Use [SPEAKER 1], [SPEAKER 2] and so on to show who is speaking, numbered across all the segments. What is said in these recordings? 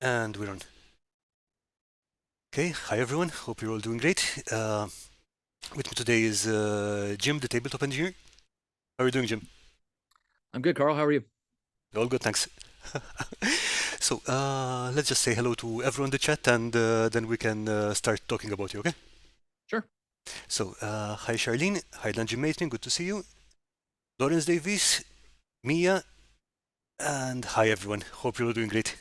[SPEAKER 1] And we're on. Okay, hi everyone. Hope you're all doing great. With me today is Jim, the tabletop engineer. How are you doing, Jim?
[SPEAKER 2] I'm good, Carl. How are you?
[SPEAKER 1] All good, thanks. So let's just say hello to everyone in the chat, and then we can start talking about you. Okay?
[SPEAKER 2] Sure.
[SPEAKER 1] So hi Charlene, hi Dungeon Matron, good to see you. Lawrence Davies, Mia, and hi everyone. Hope you're all doing great.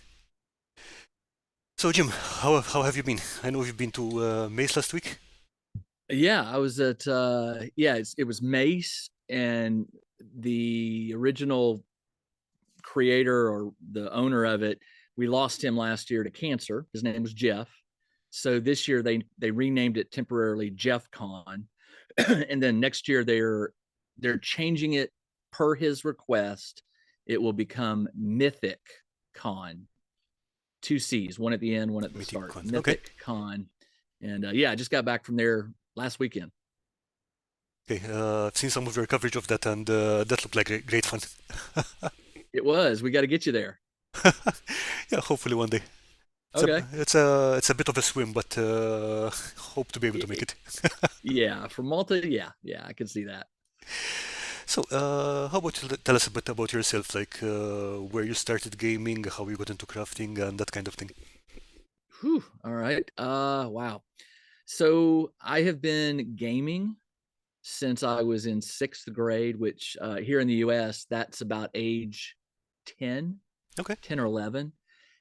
[SPEAKER 1] So Jim, how have you been? I know you've been to Mace last week.
[SPEAKER 2] Yeah, I was at it was Mace, and the original creator or the owner of it, we lost him last year to cancer. His name was Jeff. So this year they renamed it temporarily Jeff Con. And then next year they're changing it per his request. It will become Mythic Con. Two C's, one at the end, one at the
[SPEAKER 1] Meeting
[SPEAKER 2] start.
[SPEAKER 1] con. Okay.
[SPEAKER 2] Mythic Con. And yeah, I just got back from there last weekend.
[SPEAKER 1] Okay, I've seen some of your coverage of that, and that looked like great fun.
[SPEAKER 2] It was. We got to get you there.
[SPEAKER 1] Yeah, hopefully one day.
[SPEAKER 2] Okay.
[SPEAKER 1] It's a bit of a swim, but hope to be able to make it.
[SPEAKER 2] Yeah, for Malta, yeah, I can see that.
[SPEAKER 1] So, how about you tell us a bit about yourself, like where you started gaming, how you got into crafting, and that kind of thing.
[SPEAKER 2] Whew. All right. Wow. So I have been gaming since I was in sixth grade, which here in the US, that's about age 10,
[SPEAKER 1] Okay.
[SPEAKER 2] 10 or 11.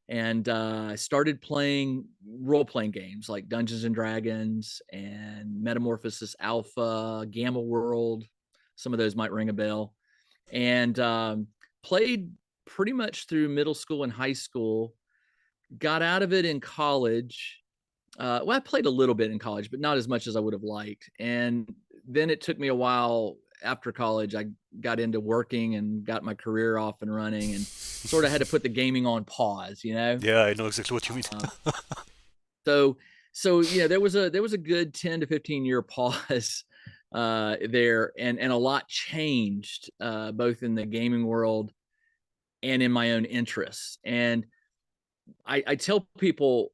[SPEAKER 2] And I started playing role playing games like Dungeons and Dragons and Metamorphosis Alpha, Gamma World. Some of those might ring a bell. And played pretty much through middle school and high school. Got out of it in college. Well, I played a little bit in college, but not as much as I would have liked. And then it took me a while after college. I got into working and got my career off and running, and sort of had to put the gaming on pause, you know.
[SPEAKER 1] Yeah, I know exactly what you mean.
[SPEAKER 2] Um, so there was a good 10 to 15 year pause there, and a lot changed both in the gaming world and in my own interests. And I tell people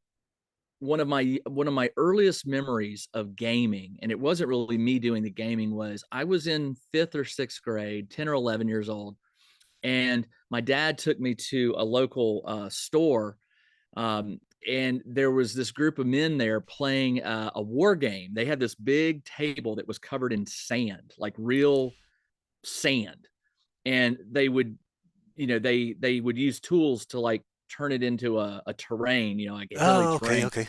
[SPEAKER 2] one of my earliest memories of gaming, and it wasn't really me doing the gaming, was I was in fifth or sixth grade, 10 or 11 years old, and my dad took me to a local store. And there was this group of men there playing a war game. They had this big table that was covered in sand, like real sand, and they would use tools to like turn it into a terrain, like a hilly
[SPEAKER 1] Oh, okay,
[SPEAKER 2] terrain.
[SPEAKER 1] okay.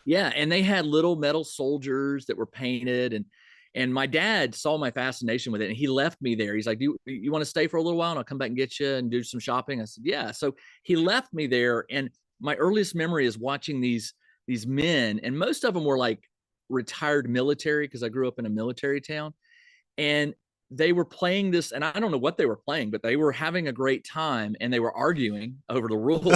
[SPEAKER 2] Yeah, and they had little metal soldiers that were painted, and my dad saw my fascination with it, and he left me there. He's like, "Do you want to stay for a little while, and I'll come back and get you and do some shopping?" I said, "Yeah." So he left me there, and my earliest memory is watching these men, and most of them were like retired military because I grew up in a military town, and they were playing this, and I don't know what they were playing, but they were having a great time, and they were arguing over the rules,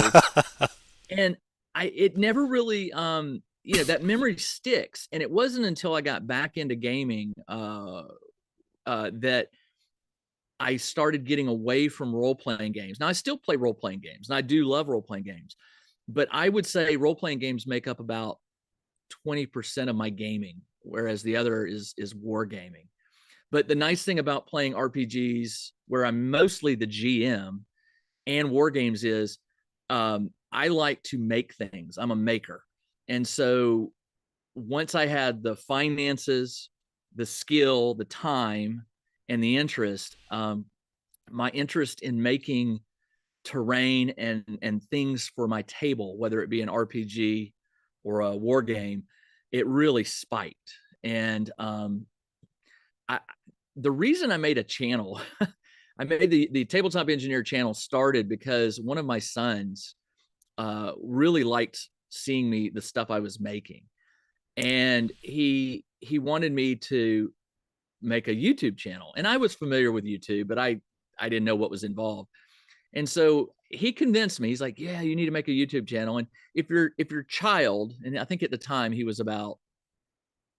[SPEAKER 2] and it never really that memory sticks. And it wasn't until I got back into gaming that I started getting away from role playing games. Now I still play role playing games, and I do love role playing games, but I would say role playing games make up about 20% of my gaming, whereas the other is war gaming. But the nice thing about playing RPGs, where I'm mostly the GM, and war games is I like to make things. I'm a maker. And so once I had the finances, the skill, the time, and the interest, my interest in making terrain and things for my table, whether it be an RPG or a war game, it really spiked. And I, the reason I made a channel, I made the tabletop engineer channel started because one of my sons really liked seeing the stuff I was making, and he wanted me to make a YouTube channel. And I was familiar with YouTube, but I didn't know what was involved. And so he convinced me. He's like, "Yeah, you need to make a YouTube channel." And if your child, and I think at the time he was about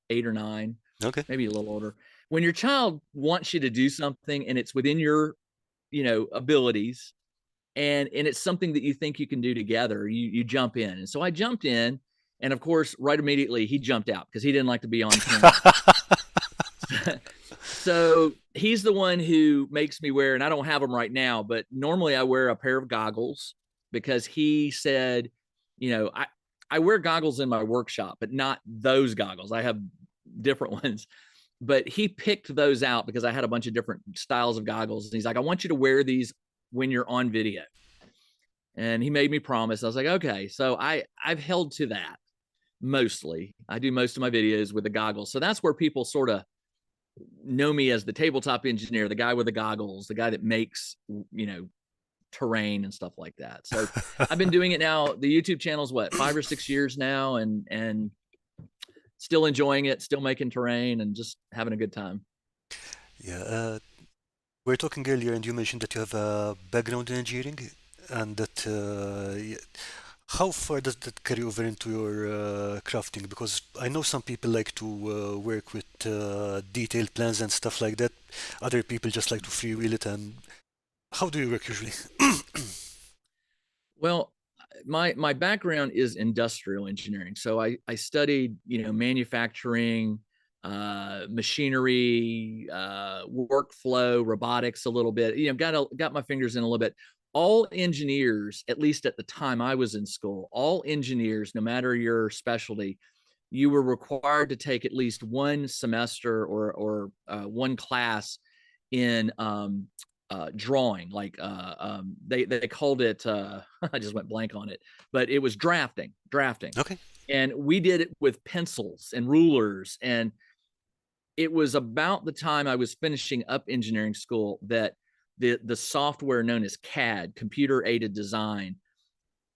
[SPEAKER 2] 8 or 9,
[SPEAKER 1] Okay.
[SPEAKER 2] maybe a little older, when your child wants you to do something and it's within your abilities, and it's something that you think you can do together. You jump in, and so I jumped in, and of course, right immediately he jumped out because he didn't like to be on camera. So he's the one who makes me wear, and I don't have them right now, but normally I wear a pair of goggles because he said, you know, I wear goggles in my workshop, but not those goggles. I have different ones. But he picked those out because I had a bunch of different styles of goggles. And he's like, I want you to wear these when you're on video. And he made me promise. I was like, okay. So I've held to that mostly. I do most of my videos with the goggles. So that's where people sort of know me as the tabletop engineer, the guy with the goggles, the guy that makes, you know, terrain and stuff like that. So I've been doing it now. The YouTube channel's what, 5 or 6 years now, and still enjoying it, still making terrain and just having a good time.
[SPEAKER 1] Yeah, we were talking earlier, and you mentioned that you have a background in engineering, and that how far does that carry over into your crafting? Because I know some people like to work with detailed plans and stuff like that. Other people just like to freewheel it. And how do you work usually?
[SPEAKER 2] Well, my background is industrial engineering. So I studied, you know, manufacturing, machinery, workflow, robotics a little bit. You know, got my fingers in a little bit. All engineers, at least at the time I was in school, all engineers, no matter your specialty, you were required to take at least one semester or one class in drawing. Like they called it. I just went blank on it, but it was drafting.
[SPEAKER 1] Okay.
[SPEAKER 2] And we did it with pencils and rulers. And it was about the time I was finishing up engineering school that the software known as CAD, computer aided design,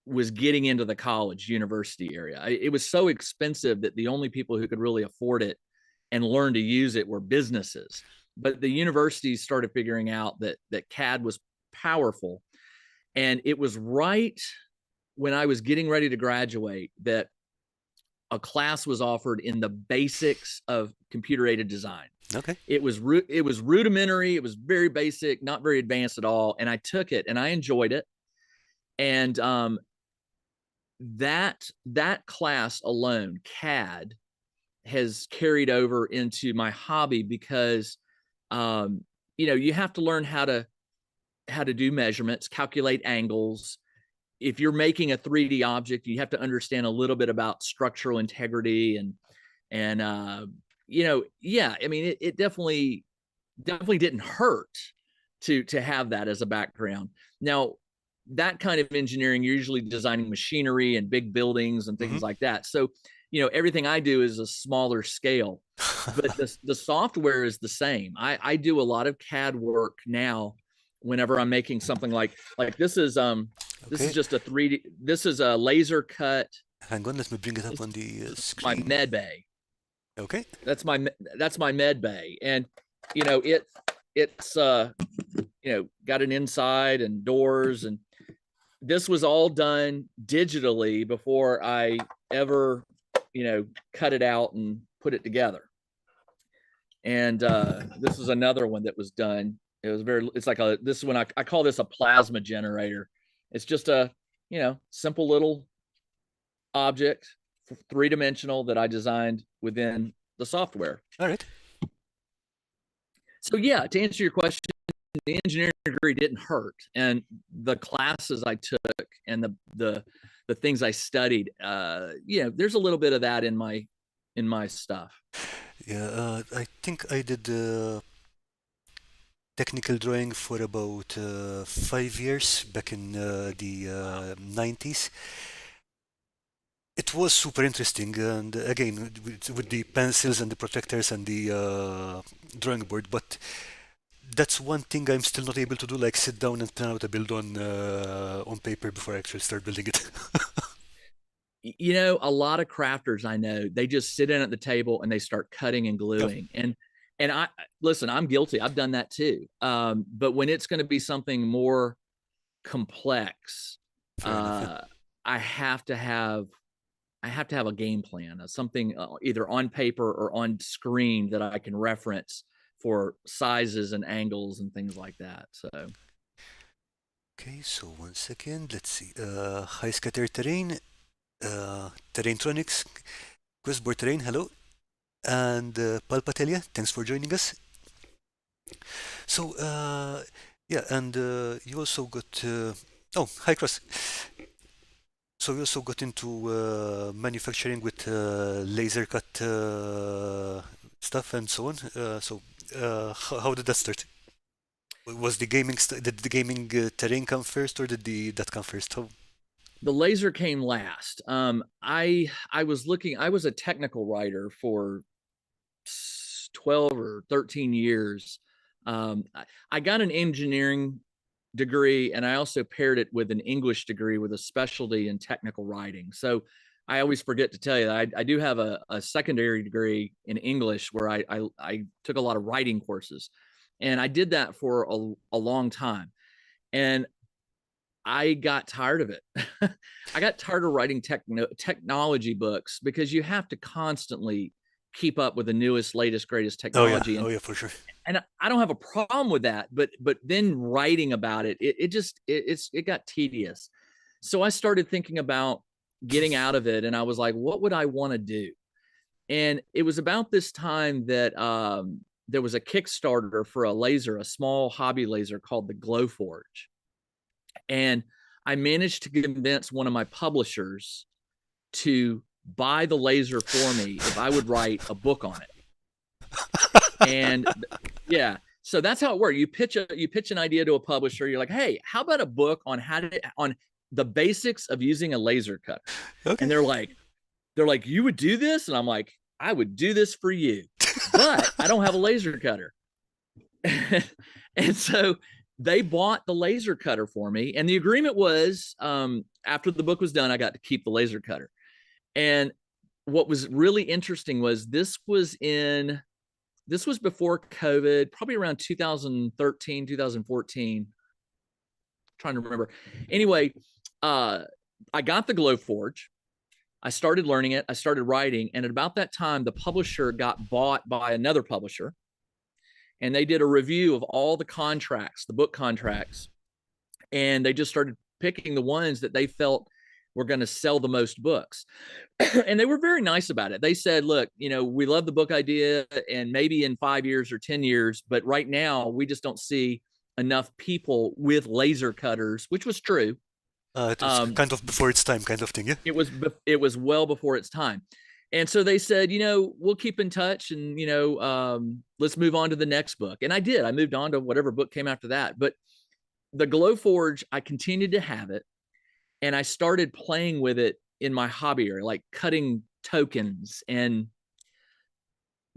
[SPEAKER 2] was getting into the college university area. It was so expensive that the only people who could really afford it and learn to use it were businesses. But the universities started figuring out that CAD was powerful. And it was right when I was getting ready to graduate that a class was offered in the basics of computer aided design.
[SPEAKER 1] Okay.
[SPEAKER 2] It was rudimentary, it was very basic, not very advanced at all, and I took it and I enjoyed it. And that class alone, CAD, has carried over into my hobby because you know, you have to learn how to do measurements, calculate angles. If you're making a 3D object, you have to understand a little bit about structural integrity and you know, yeah, I mean, it definitely didn't hurt to have that as a background. Now, that kind of engineering, you're usually designing machinery and big buildings and
[SPEAKER 1] Hmm.
[SPEAKER 2] things like that. So, you know, everything I do is a smaller scale, but the software is the same. I do a lot of CAD work now whenever I'm making something like this is
[SPEAKER 1] Okay.
[SPEAKER 2] just a 3D, this is a laser cut.
[SPEAKER 1] Hang on, let me bring it up
[SPEAKER 2] This
[SPEAKER 1] on the
[SPEAKER 2] is my
[SPEAKER 1] screen.
[SPEAKER 2] med bay.
[SPEAKER 1] Okay.
[SPEAKER 2] That's my med bay. And you know, it's you know, got an inside and doors, and this was all done digitally before I ever, you know, cut it out and put it together. And this is another one that was done. It was it's like this is when I call this a plasma generator. It's just a, you know, simple little object, 3-dimensional, that I designed within the software.
[SPEAKER 1] All right.
[SPEAKER 2] So yeah, to answer your question, the engineering degree didn't hurt, and the classes I took and the things I studied, you know, there's a little bit of that in my stuff.
[SPEAKER 1] Yeah, I think I did technical drawing for about 5 years back in the
[SPEAKER 2] Wow.
[SPEAKER 1] 90s. It was super interesting, and again, with the pencils and the protectors and the drawing board. But that's one thing I'm still not able to do, like sit down and plan out a build on paper before I actually start building it.
[SPEAKER 2] You know, a lot of crafters I know, they just sit in at the table and they start cutting and
[SPEAKER 1] Yeah,
[SPEAKER 2] gluing. And I listen, I'm guilty. I've done that too. But when it's going to be something more complex,
[SPEAKER 1] fair enough. Yeah.
[SPEAKER 2] uh, I have to have a game plan, something either on paper or on screen that I can reference for sizes and angles and things like that. So
[SPEAKER 1] Okay, so 1 second. Let's see. High scatter terrain, Terraintronics, Questboard Terrain, hello. And Palpatelia, thanks for joining us. So, yeah, and you also got. Oh, hi, Cross. So you also got into manufacturing with laser cut stuff and so on. How did that start? Was the did the gaming terrain come first, or did that come first? How?
[SPEAKER 2] The laser came last. I was looking. I was a technical writer for 12 or 13 years. I got an engineering degree, and I also paired it with an English degree with a specialty in technical writing. So I always forget to tell you that I do have a secondary degree in English where I took a lot of writing courses, and I did that for a long time. And I got tired of it. I got tired of writing technology books because you have to constantly keep up with the newest, latest, greatest technology.
[SPEAKER 1] Oh yeah, for sure.
[SPEAKER 2] And I don't have a problem with that, but then writing about it got tedious. So I started thinking about getting out of it, and I was like, what would I want to do? And it was about this time that there was a Kickstarter for a laser, a small hobby laser called the Glowforge. And I managed to convince one of my publishers to buy the laser for me if I would write a book on it. And yeah, so that's how it worked. You pitch an idea to a publisher. You're like, hey, how about a book on on the basics of using a laser cutter?
[SPEAKER 1] Okay.
[SPEAKER 2] And they're like, you would do this? And I'm like, I would do this for you, but I don't have a laser cutter. And so they bought the laser cutter for me. And the agreement was after the book was done, I got to keep the laser cutter. And what was really interesting was this was before COVID, probably around 2013, 2014. Trying to remember. Anyway, I got the Glowforge. I started learning it. I started writing. And at about that time, the publisher got bought by another publisher. And they did a review of all the contracts, the book contracts. And they just started picking the ones that they felt were going to sell the most books. And they were very nice about it. They said, look, we love the book idea, and maybe in 5 years or 10 years, but right now we just don't see enough people with laser cutters, which was true.
[SPEAKER 1] It was kind of before its time, kind of thing, yeah?
[SPEAKER 2] It was well before its time. And so they said, we'll keep in touch, and, let's move on to the next book. And I did. I moved on to whatever book came after that. But the Glowforge, I continued to have it, and I started playing with it in my hobby area, like cutting tokens and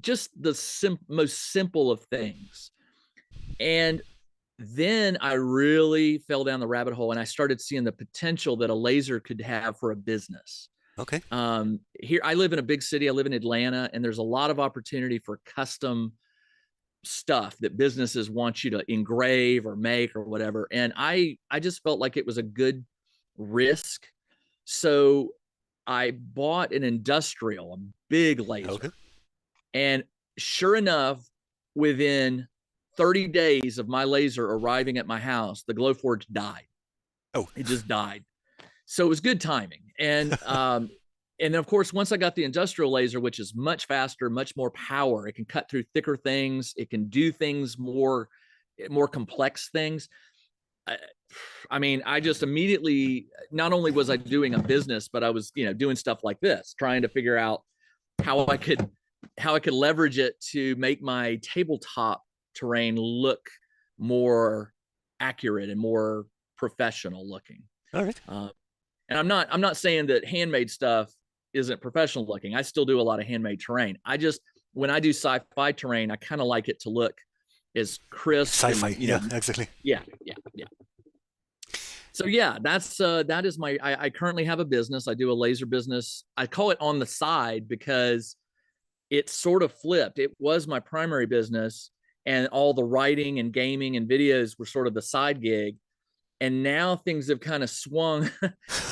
[SPEAKER 2] just the most simple of things. And then I really fell down the rabbit hole, and I started seeing the potential that a laser could have for a business.
[SPEAKER 1] Okay.
[SPEAKER 2] Here, I live in a big city. I live in Atlanta, and there's a lot of opportunity for custom stuff that businesses want you to engrave or make or whatever. And I just felt like it was a good risk. So I bought an industrial, a big laser.
[SPEAKER 1] Okay.
[SPEAKER 2] And sure enough, within 30 days of my laser arriving at my house, the Glowforge died.
[SPEAKER 1] Oh.
[SPEAKER 2] It just died. So it was good timing. And and then, of course, once I got the industrial laser, which is much faster, much more power, it can cut through thicker things. It can do things more complex things. I mean, I just immediately, not only was I doing a business, but I was, doing stuff like this, trying to figure out how I could leverage it to make my tabletop terrain look more accurate and more professional looking.
[SPEAKER 1] All right.
[SPEAKER 2] And I'm not saying that handmade stuff isn't professional looking. I still do a lot of handmade terrain. When I do sci-fi terrain, I kind of like it to look as crisp.
[SPEAKER 1] Sci-fi, yeah, exactly.
[SPEAKER 2] Yeah. So yeah, that is I currently have a business. I do a laser business. I call it on the side because it sort of flipped. It was my primary business, and all the writing and gaming and videos were sort of the side gig. And now things have kind of swung,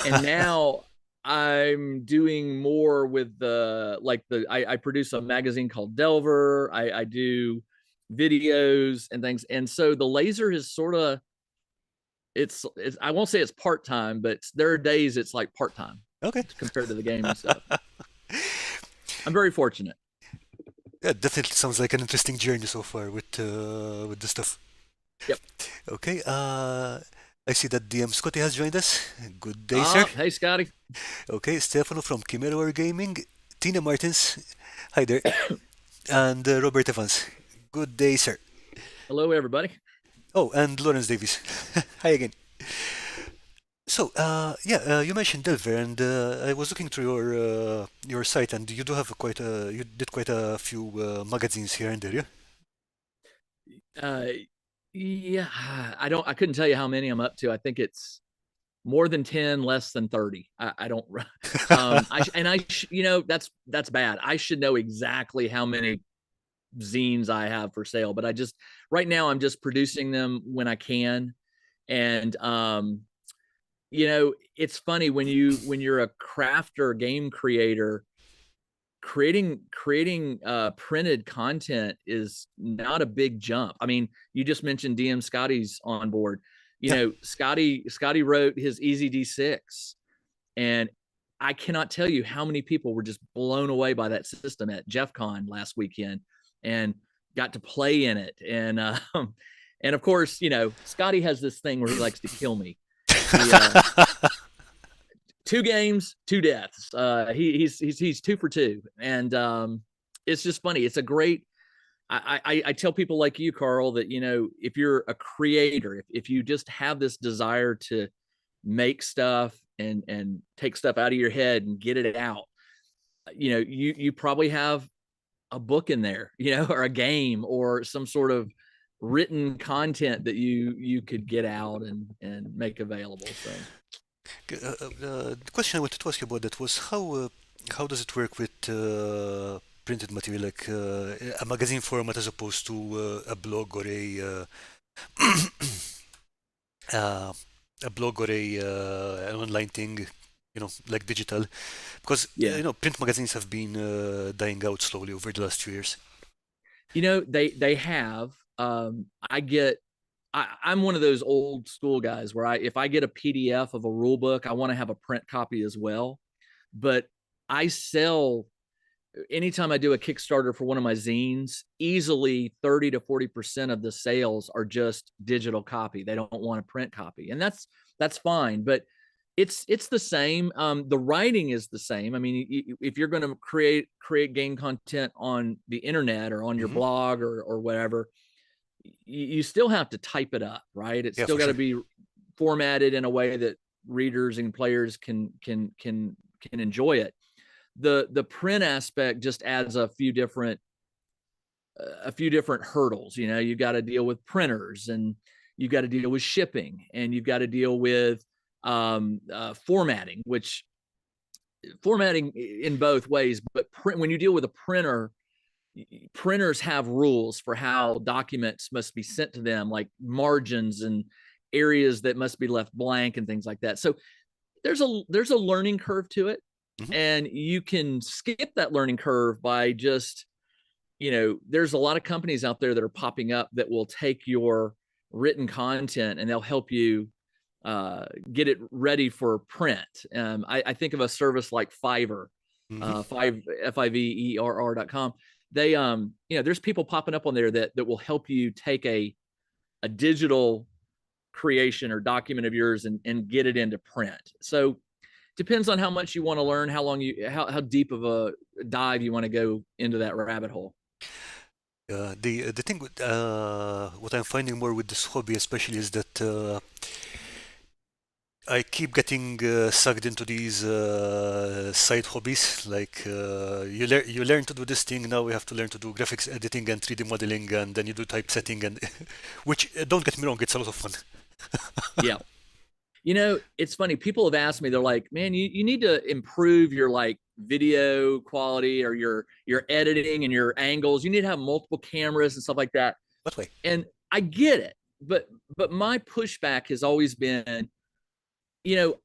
[SPEAKER 2] and now I'm doing more with I produce a magazine called Delver. I do videos and things. And so the laser has sort of it's I won't say it's part-time, but there are days it's like part-time
[SPEAKER 1] Okay.
[SPEAKER 2] compared to the gaming stuff. I'm very fortunate.
[SPEAKER 1] Yeah, definitely sounds like an interesting journey so far with the stuff.
[SPEAKER 2] Yep.
[SPEAKER 1] Okay. I see that DM Scotty has joined us. Good day, sir.
[SPEAKER 2] Hey, Scotty.
[SPEAKER 1] Okay, Stefano from Chimera Gaming, Tina Martins, hi there, and Robert Evans. Good day, sir.
[SPEAKER 2] Hello, everybody.
[SPEAKER 1] Oh, and Lawrence Davis. Hi again. So, you mentioned Delver, and I was looking through your site, and you do have you did quite a few magazines here and there, yeah?
[SPEAKER 2] Uh, yeah, I couldn't tell you how many I'm up to. I think it's more than 10, less than 30. I don't, that's bad. I should know exactly how many zines I have for sale, but right now I'm just producing them when I can. And, it's funny when you're a crafter game creator, creating printed content is not a big jump. I mean, you just mentioned DM Scotty's on board.
[SPEAKER 1] Yeah.
[SPEAKER 2] Scotty wrote his Easy D6, and I cannot tell you how many people were just blown away by that system at Jeff Con last weekend and got to play in it. And of course, Scotty has this thing where he likes to kill me. He, 2 games, 2 deaths. He's 2 for 2, and it's just funny. It's a great. I tell people like you, Karl, that if you're a creator, if you just have this desire to make stuff and take stuff out of your head and get it out, you probably have a book in there, or a game or some sort of written content that you could get out and make available. So.
[SPEAKER 1] The question I wanted to ask you about that was how does it work with printed material, like a magazine format as opposed to a blog or uh, a blog or an online thing, like digital, because
[SPEAKER 2] Yeah.
[SPEAKER 1] print magazines have been dying out slowly over the last few years.
[SPEAKER 2] They have. I'm one of those old school guys where if I get a PDF of a rule book, I want to have a print copy as well. But I sell anytime I do a Kickstarter for one of my zines, easily 30 to 40% of the sales are just digital copy. They don't want a print copy, and that's fine. But it's the same. The writing is the same. I mean, if you're going to create game content on the internet or on your
[SPEAKER 1] Hmm.
[SPEAKER 2] blog or whatever, you still have to type it up, right? It's
[SPEAKER 1] Yeah,
[SPEAKER 2] still
[SPEAKER 1] for
[SPEAKER 2] got to
[SPEAKER 1] sure.
[SPEAKER 2] be formatted in a way that readers and players can enjoy it. The print aspect just adds a few different hurdles. You've got to deal with printers, and you've got to deal with shipping, and you've got to deal with formatting, which formatting in both ways. But when you deal with a printer, printers have rules for how documents must be sent to them, like margins and areas that must be left blank and things like that. So there's a learning curve to it,
[SPEAKER 1] Hmm.
[SPEAKER 2] and you can skip that learning curve by just there's a lot of companies out there that are popping up that will take your written content and they'll help you get it ready for print. I think of a service like Fiverr,
[SPEAKER 1] Hmm.
[SPEAKER 2] fiverr.com. They there's people popping up on there that will help you take a digital creation or document of yours and get it into print. So depends on how much you want to learn, how deep of a dive you want to go into that rabbit hole.
[SPEAKER 1] The thing with what I'm finding more with this hobby, especially, is that I keep getting sucked into these side hobbies. Like you learn to do this thing, now we have to learn to do graphics editing and 3D modeling, and then you do typesetting, and which don't get me wrong, it's a lot of fun.
[SPEAKER 2] Yeah. It's funny. People have asked me, they're like, man, you need to improve your like video quality or your editing and your angles. You need to have multiple cameras and stuff like that.
[SPEAKER 1] What way?
[SPEAKER 2] And I get it, but my pushback has always been,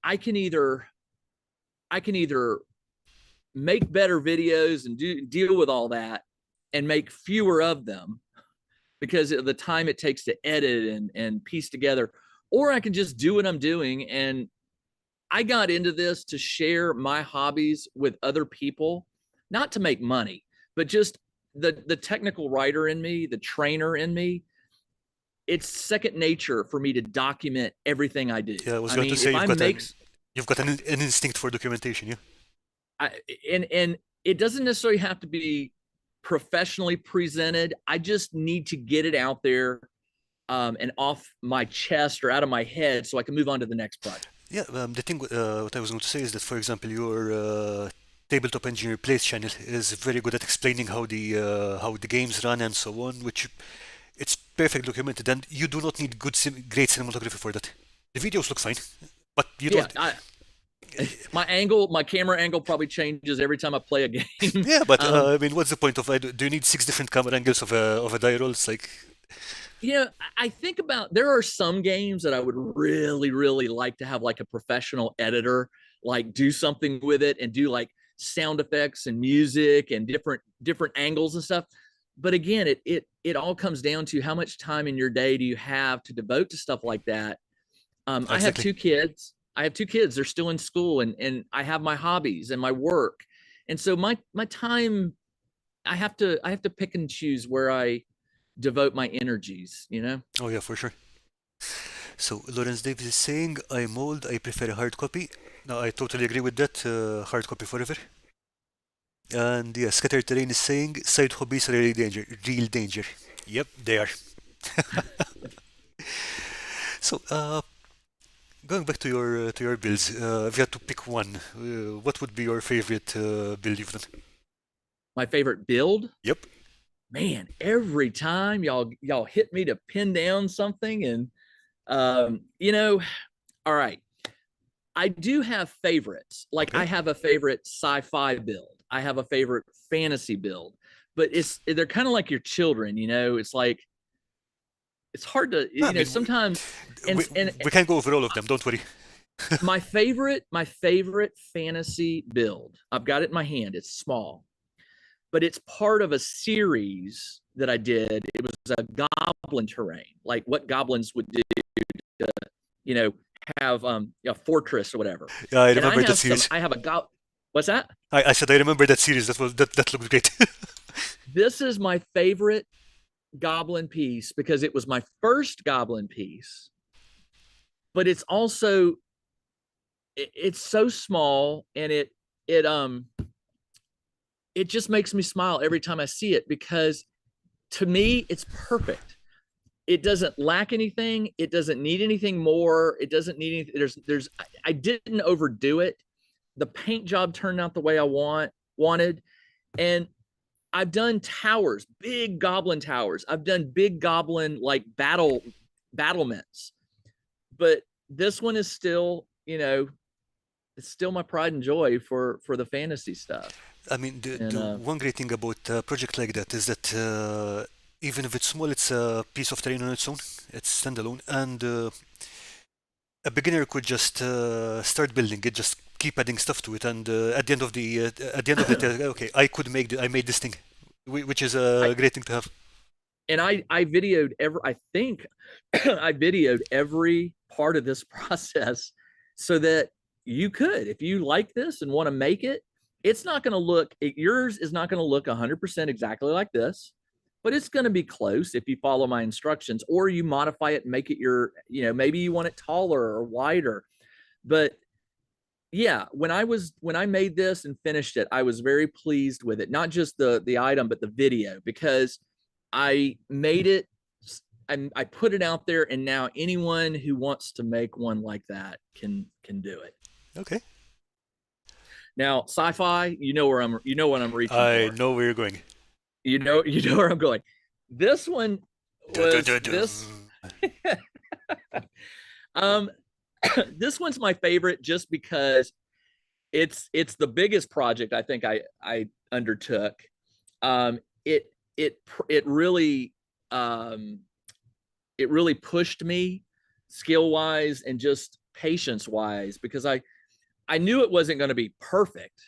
[SPEAKER 2] I can either make better videos and deal with all that and make fewer of them because of the time it takes to edit and piece together, or I can just do what I'm doing. And I got into this to share my hobbies with other people, not to make money, but just the technical writer in me, the trainer in me. It's second nature for me to document everything I do.
[SPEAKER 1] Yeah, I was
[SPEAKER 2] I
[SPEAKER 1] going to
[SPEAKER 2] mean,
[SPEAKER 1] say
[SPEAKER 2] if I make
[SPEAKER 1] you've got an instinct for documentation, yeah.
[SPEAKER 2] I, and it doesn't necessarily have to be professionally presented. I just need to get it out there, and off my chest or out of my head so I can move on to the next project.
[SPEAKER 1] Yeah, the thing, what I was going to say is that, for example, your Tabletop Engineer Plays channel is very good at explaining how the games run and so on, which it's perfect documented, and you do not need great cinematography for that. The videos look fine, but you
[SPEAKER 2] Yeah,
[SPEAKER 1] don't.
[SPEAKER 2] my camera angle probably changes every time I play a game.
[SPEAKER 1] Yeah, but I mean, what's the point of? Do you need six different camera angles of a die roll? It's like,
[SPEAKER 2] I think about, there are some games that I would really, really like to have like a professional editor, like do something with it and do like sound effects and music and different angles and stuff. But again, it all comes down to how much time in your day do you have to devote to stuff like that. I have
[SPEAKER 1] exactly.
[SPEAKER 2] two kids. I have two kids. They're still in school, and I have my hobbies and my work. And so my time, I have to pick and choose where I devote my energies, you know?
[SPEAKER 1] Oh yeah, for sure. So Lawrence Davis is saying, I'm old, I prefer a hard copy. No, I totally agree with that. Hard copy forever. And yeah, Scattered Terrain is saying, side hobbies are really danger, real danger. Yep, they are. So, going back to your builds, if you had to pick one, what would be your favorite build you've done?
[SPEAKER 2] My favorite build,
[SPEAKER 1] Yep.
[SPEAKER 2] man, every time y'all hit me to pin down something, and you know, all right. I do have favorites. Like
[SPEAKER 1] Okay.
[SPEAKER 2] I have a favorite sci-fi build. I have a favorite fantasy build. But they're kind of like your children, you know. It's like it's hard to,
[SPEAKER 1] I mean,
[SPEAKER 2] sometimes. and
[SPEAKER 1] we,
[SPEAKER 2] and
[SPEAKER 1] we can go over all of them. Don't worry.
[SPEAKER 2] my favorite fantasy build, I've got it in my hand. It's small, but it's part of a series that I did. It was a goblin terrain, like what goblins would do to, you know, have a fortress or whatever.
[SPEAKER 1] Yeah, I
[SPEAKER 2] And
[SPEAKER 1] remember that series.
[SPEAKER 2] I have a what's that?
[SPEAKER 1] I said I remember that series. That looked great.
[SPEAKER 2] This is my favorite goblin piece because it was my first goblin piece, but it's also it's so small, and it it just makes me smile every time I see it, because to me it's perfect. It doesn't lack anything. It doesn't need anything more. It doesn't need anything. I didn't overdo it. The paint job turned out the way I wanted. And I've done towers, big goblin towers. I've done big goblin like battlements. But this one is still, it's still my pride and joy for the fantasy stuff.
[SPEAKER 1] I mean,
[SPEAKER 2] And
[SPEAKER 1] the one great thing about a project like that is that even if it's small, it's a piece of terrain on its own. It's standalone, and a beginner could just start building it, just keep adding stuff to it, and at the end of the day, okay, I made this thing, which is
[SPEAKER 2] I
[SPEAKER 1] a great thing to have.
[SPEAKER 2] I videoed I think I videoed every part of this process so that you could, if you like this and want to make it, it's not going to look, yours is not going to look 100% exactly like this, but it's going to be close if you follow my instructions, or you modify it and make it maybe you want it taller or wider. But yeah, when I made this and finished it, I was very pleased with it. Not just the item, but the video, because I made it, I put it out there, and now anyone who wants to make one like that can do it.
[SPEAKER 1] Okay,
[SPEAKER 2] Now, sci-fi, you know what I'm reaching
[SPEAKER 1] I
[SPEAKER 2] for.
[SPEAKER 1] know where you're going.
[SPEAKER 2] You know where I'm going. This one
[SPEAKER 1] Du- du-
[SPEAKER 2] was
[SPEAKER 1] du- du.
[SPEAKER 2] this um this one's my favorite just because it's the biggest project I think I undertook. It it it really um it really pushed me skill wise and just patience wise, because I knew it wasn't going to be perfect.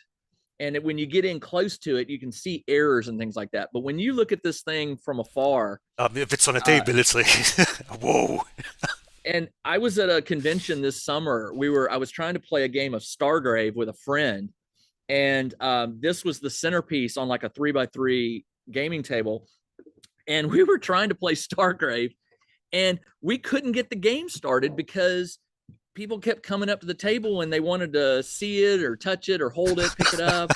[SPEAKER 2] And when you get in close to it, you can see errors and things like that. But when you look at this thing from afar,
[SPEAKER 1] If it's on a
[SPEAKER 2] uh,
[SPEAKER 1] table, it's like, whoa.
[SPEAKER 2] And I was at a convention this summer. I was trying to play a game of Stargrave with a friend, and this was the centerpiece on like a 3x3 gaming table. And we were trying to play Stargrave, and we couldn't get the game started because people kept coming up to the table and they wanted to see it or touch it or hold it, pick it up,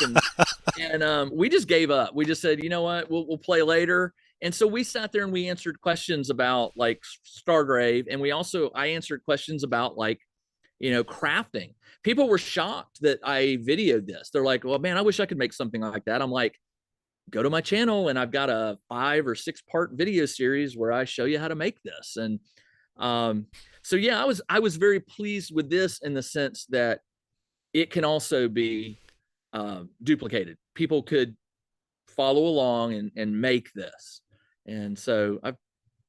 [SPEAKER 2] and we just gave up. We just said, you know what, we'll play later. And so we sat there and we answered questions about like Stargrave, and I answered questions about like, crafting. People were shocked that I videoed this. They're like, well, man, I wish I could make something like that. I'm like, go to my channel and I've got a 5 or 6 part video series where I show you how to make this. And so yeah, I was very pleased with this in the sense that it can also be duplicated. People could follow along and make this. And so I'm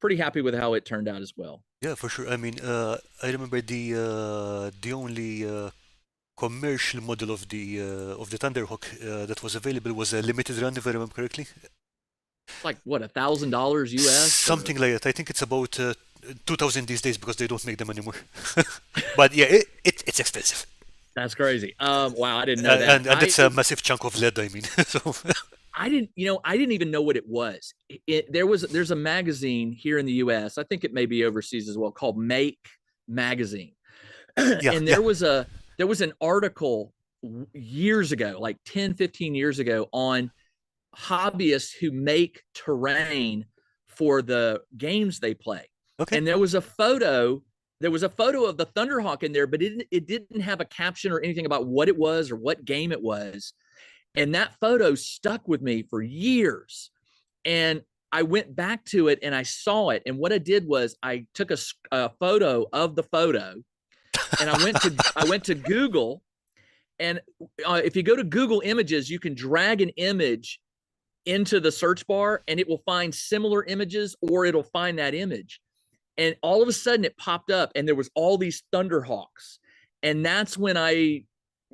[SPEAKER 2] pretty happy with how it turned out as well.
[SPEAKER 1] Yeah, for sure. I mean, I remember the only commercial model of the Thunderhawk that was available was a limited run, if I remember correctly.
[SPEAKER 2] It's like what, $1,000 US?
[SPEAKER 1] Something like that. I think it's about 2,000 these days because they don't make them anymore. But yeah, it's expensive.
[SPEAKER 2] That's crazy. Wow, I didn't know that.
[SPEAKER 1] And it's a massive chunk of lead, I mean. So
[SPEAKER 2] I didn't even know what it was. There's a magazine here in the US, I think it may be overseas as well, called Make Magazine.
[SPEAKER 1] yeah,
[SPEAKER 2] And
[SPEAKER 1] yeah.
[SPEAKER 2] there was an article years ago, like 10, 15 years ago, on hobbyists who make terrain for the games they play.
[SPEAKER 1] Okay.
[SPEAKER 2] And there was a photo of the Thunderhawk in there, but it didn't have a caption or anything about what it was or what game it was. And that photo stuck with me for years. And I went back to it and I saw it. And what I did was I took a photo of the photo, and I went to Google. And if you go to Google Images, you can drag an image into the search bar and it will find similar images, or it'll find that image. And all of a sudden it popped up and there was all these Thunderhawks. And that's when I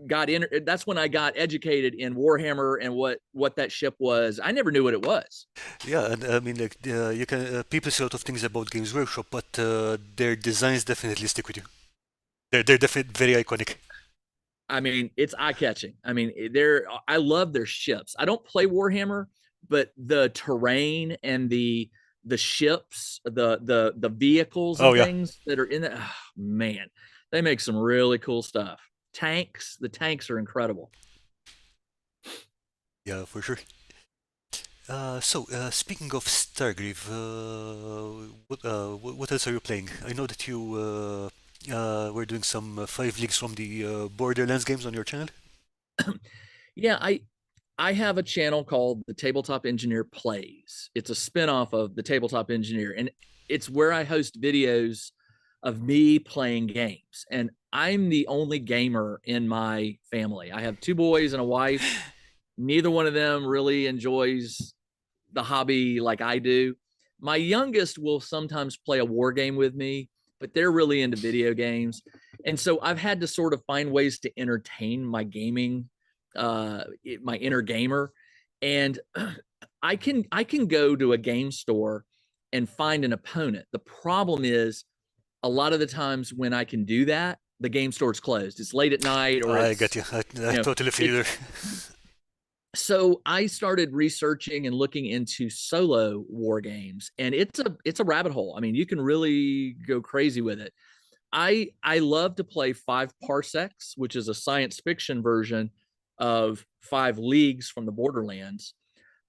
[SPEAKER 2] got educated in Warhammer and what that ship was. I never knew what it was.
[SPEAKER 1] Yeah, and I mean, like, you can people say a lot of things about Games Workshop, but their designs definitely stick with you. They're definitely very iconic.
[SPEAKER 2] I mean, it's eye-catching. I mean, I love their ships. I don't play Warhammer, but the terrain and the ships, the vehicles and
[SPEAKER 1] Oh yeah,
[SPEAKER 2] things that are in that, oh, man, they make some really cool stuff. The tanks are incredible.
[SPEAKER 1] yeah, for sure. Speaking of Stargrave, what else are you playing? I know that you were doing some 5 leagues from the Borderlands games on your channel.
[SPEAKER 2] Yeah, I have a channel called the Tabletop Engineer Plays. It's a spinoff of the Tabletop Engineer, and it's where I host videos of me playing games. And I'm the only gamer in my family. I have 2 boys and a wife. Neither one of them really enjoys the hobby like I do. My youngest will sometimes play a war game with me, but they're really into video games. And so I've had to sort of find ways to entertain my gaming, my inner gamer. And I can go to a game store and find an opponent. The problem is a lot of the times when I can do that, the game store's closed. It's late at night, or
[SPEAKER 1] I get you. I totally feel you.
[SPEAKER 2] So I started researching and looking into solo war games, and it's a rabbit hole. I mean, you can really go crazy with it. I love to play 5 Parsecs, which is a science fiction version of 5 Leagues from the Borderlands.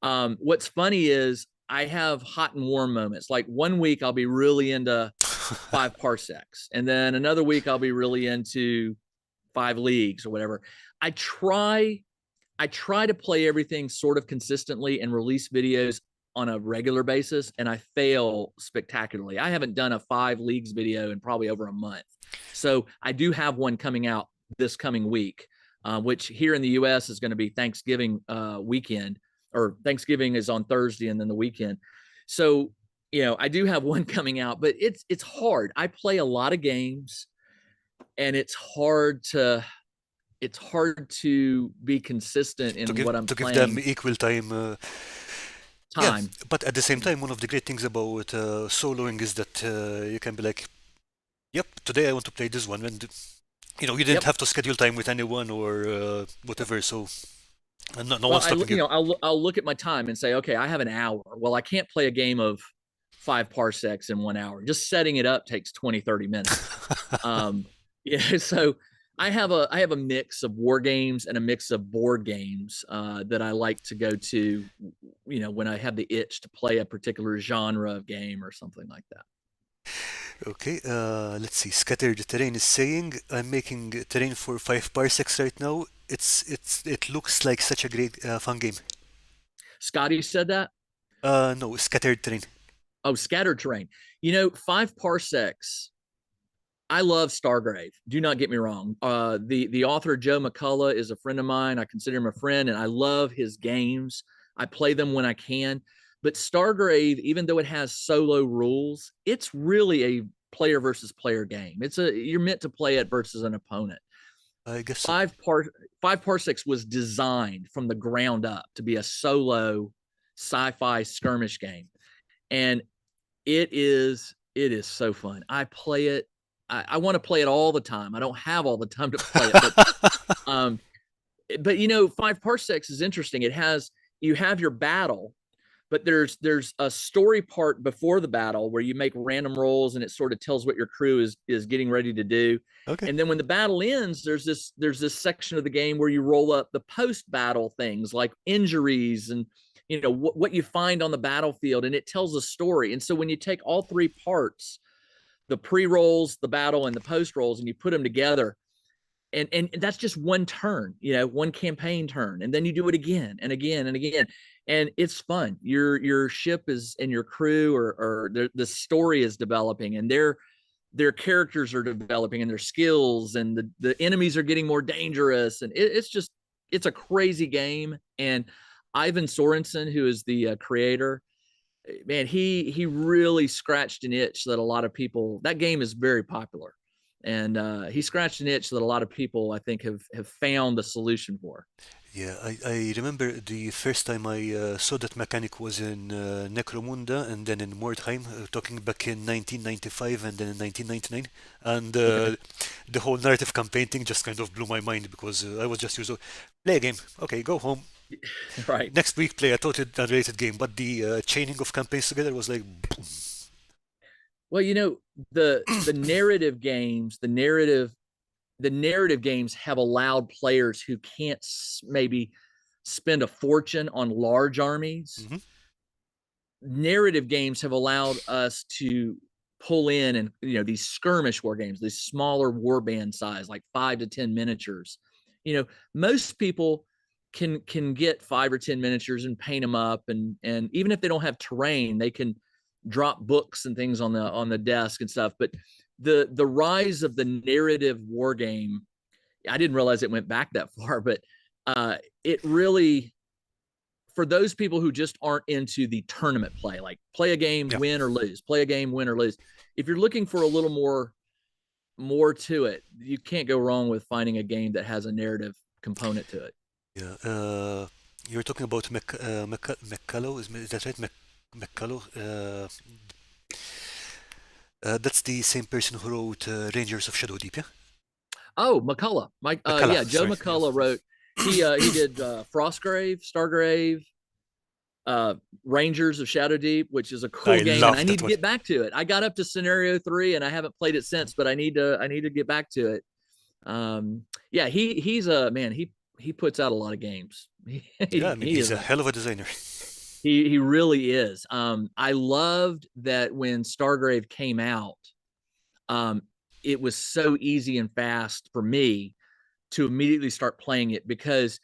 [SPEAKER 2] What's funny is I have hot and warm moments. Like one week I'll be really into 5 Parsecs, and then another week I'll be really into 5 Leagues or whatever. I try to play everything sort of consistently and release videos on a regular basis, and I fail spectacularly. I haven't done a 5 Leagues video in probably over a month. So I do have one coming out this coming week, which here in the US is going to be Thanksgiving weekend, or Thanksgiving is on Thursday and then the weekend. So, I do have one coming out, but it's hard. I play a lot of games, and it's hard to be consistent in what I'm
[SPEAKER 1] to give
[SPEAKER 2] playing.
[SPEAKER 1] them equal time.
[SPEAKER 2] Time.
[SPEAKER 1] Yeah, but at the same time, one of the great things about soloing is that you can be like, today I want to play this one, and you didn't
[SPEAKER 2] Yep.
[SPEAKER 1] have to schedule time with anyone or whatever, so no
[SPEAKER 2] Well,
[SPEAKER 1] one's stopping you.
[SPEAKER 2] I'll look at my time and say, okay, I have an hour. Well, I can't play a game of 5 parsecs in 1 hour. Just setting it up takes 20, 30 minutes. Yeah, so I have a mix of war games and a mix of board games that I like to go to, when I have the itch to play a particular genre of game or something like that.
[SPEAKER 1] Okay, let's see. Scattered Terrain is saying, I'm making terrain for 5 parsecs right now. It looks like such a great fun game.
[SPEAKER 2] Scotty said that.
[SPEAKER 1] No, Scattered Terrain.
[SPEAKER 2] Oh, scattered terrain. 5 parsecs. I love Stargrave. Do not get me wrong. The author Joe McCullough is a friend of mine. I consider him a friend, and I love his games. I play them when I can. But Stargrave, even though it has solo rules, it's really a player versus player game. You're meant to play it versus an opponent.
[SPEAKER 1] I guess so.
[SPEAKER 2] 5 parsecs was designed from the ground up to be a solo sci-fi skirmish game, and it is so fun. I play it. I want to play it all the time. I don't have all the time to play it, um, but 5 parsecs is interesting. You have your battle, but there's a story part before the battle where you make random rolls and it sort of tells what your crew is getting ready to do.
[SPEAKER 1] Okay.
[SPEAKER 2] And then when the battle ends, there's this section of the game where you roll up the post battle things like injuries and what you find on the battlefield, and it tells a story. And so when you take all 3 parts, the pre-rolls, the battle, and the post-rolls, and you put them together, and that's just one turn, one campaign turn, and then you do it again and again and again, and it's fun. Your ship is and your crew or the story is developing, and their characters are developing, and their skills, and the enemies are getting more dangerous, and it's a crazy game. And Ivan Sorensen, who is the creator, man, he really scratched an itch that a lot of people. That game is very popular, and he scratched an itch that a lot of people, I think, have found the solution for.
[SPEAKER 1] Yeah, I remember the first time I saw that mechanic was in Necromunda and then in Mordheim, talking back in 1995 and then in 1999. And
[SPEAKER 2] Okay,
[SPEAKER 1] the whole narrative campaign thing just kind of blew my mind because I was just used to play a game, okay, go home.
[SPEAKER 2] right.
[SPEAKER 1] Next week, play a totally unrelated game. But the chaining of campaigns together was like, boom.
[SPEAKER 2] Well, the narrative games, the narrative games have allowed players who can't maybe spend a fortune on large armies.
[SPEAKER 1] Hmm.
[SPEAKER 2] Narrative games have allowed us to pull in and these skirmish war games, these smaller war band size, like 5 to 10 miniatures. Most people can get 5 or 10 miniatures and paint them up, and even if they don't have terrain, they can drop books and things on the desk and stuff. But the rise of the narrative war game, I didn't realize it went back that far, but it really, for those people who just aren't into the tournament play, like play a game,
[SPEAKER 1] Yeah,
[SPEAKER 2] win or lose, play a game, win or lose. If you're looking for a little more to it, you can't go wrong with finding a game that has a narrative component to it.
[SPEAKER 1] yeah. You're talking about McCullough, is that right? McCullough. That's the same person who wrote Rangers of Shadow Deep, yeah?
[SPEAKER 2] Oh, McCullough, Mike.
[SPEAKER 1] McCullough,
[SPEAKER 2] Yeah, Joe
[SPEAKER 1] sorry. Yeah.
[SPEAKER 2] McCullough wrote. He did Frostgrave, Stargrave, Rangers of Shadow Deep, which is a cool
[SPEAKER 1] I
[SPEAKER 2] game, and I
[SPEAKER 1] love
[SPEAKER 2] need
[SPEAKER 1] that
[SPEAKER 2] to
[SPEAKER 1] one.
[SPEAKER 2] get back to it. I got up to scenario 3, and I haven't played it since, but I need to get back to it. Yeah, he's a man. He puts out a lot of games.
[SPEAKER 1] Yeah, I
[SPEAKER 2] He,
[SPEAKER 1] mean,
[SPEAKER 2] he
[SPEAKER 1] he's
[SPEAKER 2] is
[SPEAKER 1] a
[SPEAKER 2] a
[SPEAKER 1] hell of a designer.
[SPEAKER 2] he really is. I loved that when Stargrave came out. Um, it was so easy and fast for me to immediately start playing it because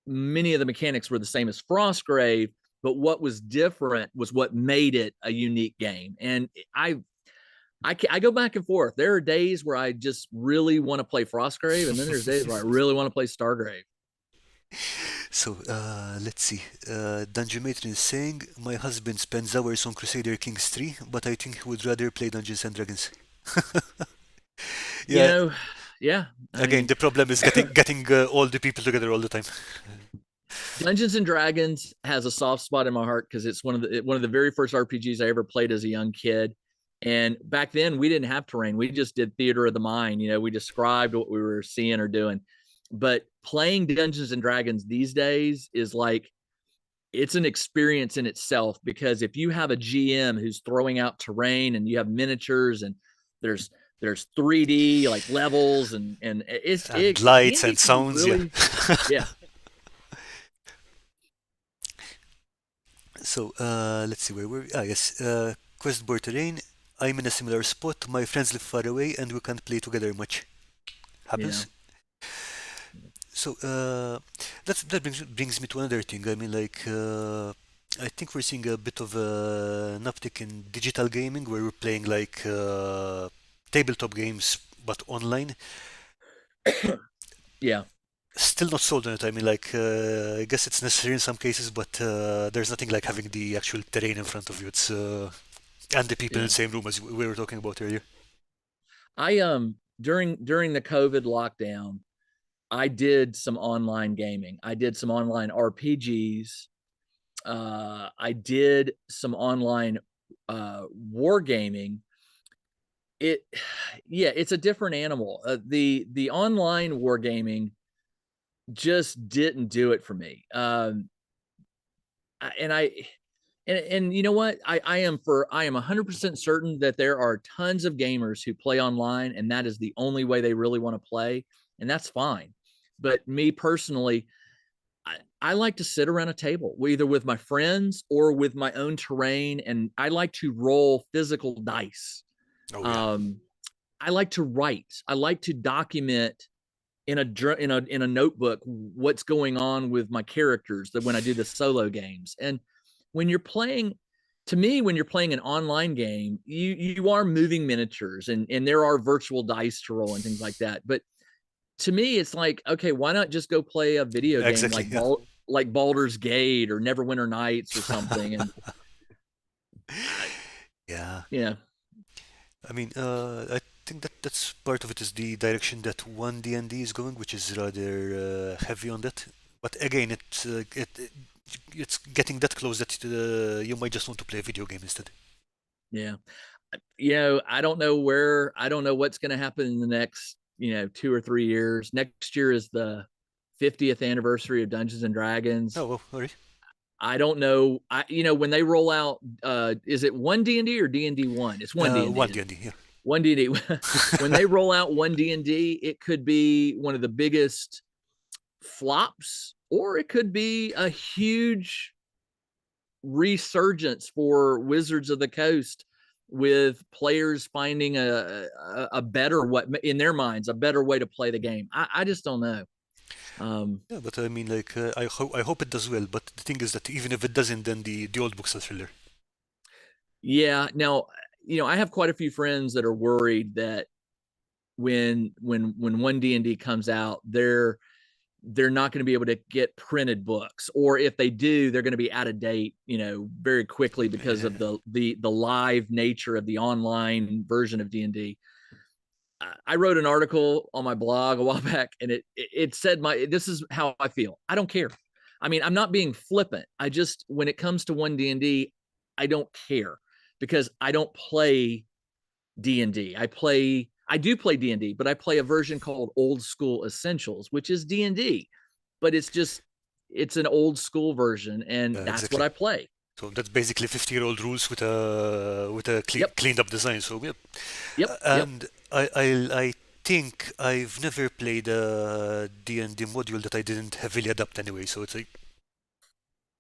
[SPEAKER 2] many of the mechanics were the same as Frostgrave, but what was different was what made it a unique game. And I go back and forth. There are days where I just really want to play Frostgrave, and then there's days where I really want to play Stargrave.
[SPEAKER 1] So, let's see. Dungeon Matron is saying, my husband spends hours on Crusader Kings 3, but I think he would rather play Dungeons and Dragons.
[SPEAKER 2] You
[SPEAKER 1] Yeah,
[SPEAKER 2] know, yeah. I
[SPEAKER 1] again,
[SPEAKER 2] mean,
[SPEAKER 1] the problem is getting all the people together all the time.
[SPEAKER 2] Dungeons and Dragons has a soft spot in my heart because it's one of the very first RPGs I ever played as a young kid. And back then we didn't have terrain. We just did theater of the mind. We described what we were seeing or doing. But playing Dungeons and Dragons these days is like, it's an experience in itself, because if you have a GM who's throwing out terrain and you have miniatures and there's 3D like levels and
[SPEAKER 1] lights
[SPEAKER 2] D&D
[SPEAKER 1] and
[SPEAKER 2] can be
[SPEAKER 1] sounds,
[SPEAKER 2] really, yeah.
[SPEAKER 1] So let's see where we're. Yes, quest board terrain. I'm in a similar spot. My friends live far away, and we can't play together much.
[SPEAKER 2] Yeah.
[SPEAKER 1] Happens. So that brings me to another thing. I mean, like, I think we're seeing a bit of an uptick in digital gaming, where we're playing like tabletop games but online.
[SPEAKER 2] Yeah.
[SPEAKER 1] Still not sold on it. I mean, like, I guess it's necessary in some cases, but there's nothing like having the actual terrain in front of you. It's and the people in
[SPEAKER 2] Yeah.
[SPEAKER 1] the same room as we were talking about earlier.
[SPEAKER 2] I during the COVID lockdown, I did some online gaming. I did some online RPGs. I did some online wargaming. It yeah, it's a different animal. The online wargaming just didn't do it for me. And I and you know what? I am 100% certain that there are tons of gamers who play online and that is the only way they really want to play, and that's fine. But me personally, I like to sit around a table, either with my friends or with my own terrain, and I like to roll physical dice.
[SPEAKER 1] Oh yeah.
[SPEAKER 2] Um, I like to write. I like to document in a notebook what's going on with my characters, that when I do the solo games. And when you're playing, to me, when you're playing an online game, you are moving miniatures and there are virtual dice to roll and things like that. But to me, it's like, okay, why not just go play a video game
[SPEAKER 1] Exactly. Yeah.
[SPEAKER 2] like Baldur's Gate or Neverwinter Nights or something? And
[SPEAKER 1] Yeah.
[SPEAKER 2] yeah,
[SPEAKER 1] I mean, I think that's part of it is the direction that one D&D is going, which is rather heavy on that. But again, it's getting that close that you might just want to play a video game instead.
[SPEAKER 2] yeah. I don't know what's going to happen in the next 2 or 3 years. Next year is the 50th anniversary of Dungeons and Dragons.
[SPEAKER 1] Oh, well, sorry.
[SPEAKER 2] I don't know. When they roll out, is it one D&D or D&D one? It's one D&D.
[SPEAKER 1] One D&D, yeah.
[SPEAKER 2] One D&D. When they roll out one D&D, it could be one of the biggest flops, or it could be a huge resurgence for Wizards of the Coast, with players finding a better, what in their minds, a better way to play the game. I just don't know.
[SPEAKER 1] Yeah, but I mean, like, I hope it does well. But the thing is that even if it doesn't, then the old books are thriller.
[SPEAKER 2] Yeah. Now, I have quite a few friends that are worried that when one D&D comes out, they're not going to be able to get printed books, or if they do, they're going to be out of date, very quickly, because of the live nature of the online version of D&D. I wrote an article on my blog a while back, and it said this is how I feel. I don't care. I mean, I'm not being flippant. I just, when it comes to one D&D, I don't care, because I don't play D&D. I do play D&D, but I play a version called Old School Essentials, which is D&D, but it's an old school version, and that's
[SPEAKER 1] Exactly.
[SPEAKER 2] what I play.
[SPEAKER 1] So that's basically 50-year-old rules with a cleaned up design. So yeah.
[SPEAKER 2] Yep.
[SPEAKER 1] And I think I've never played a D&D module that I didn't heavily adapt anyway. So it's like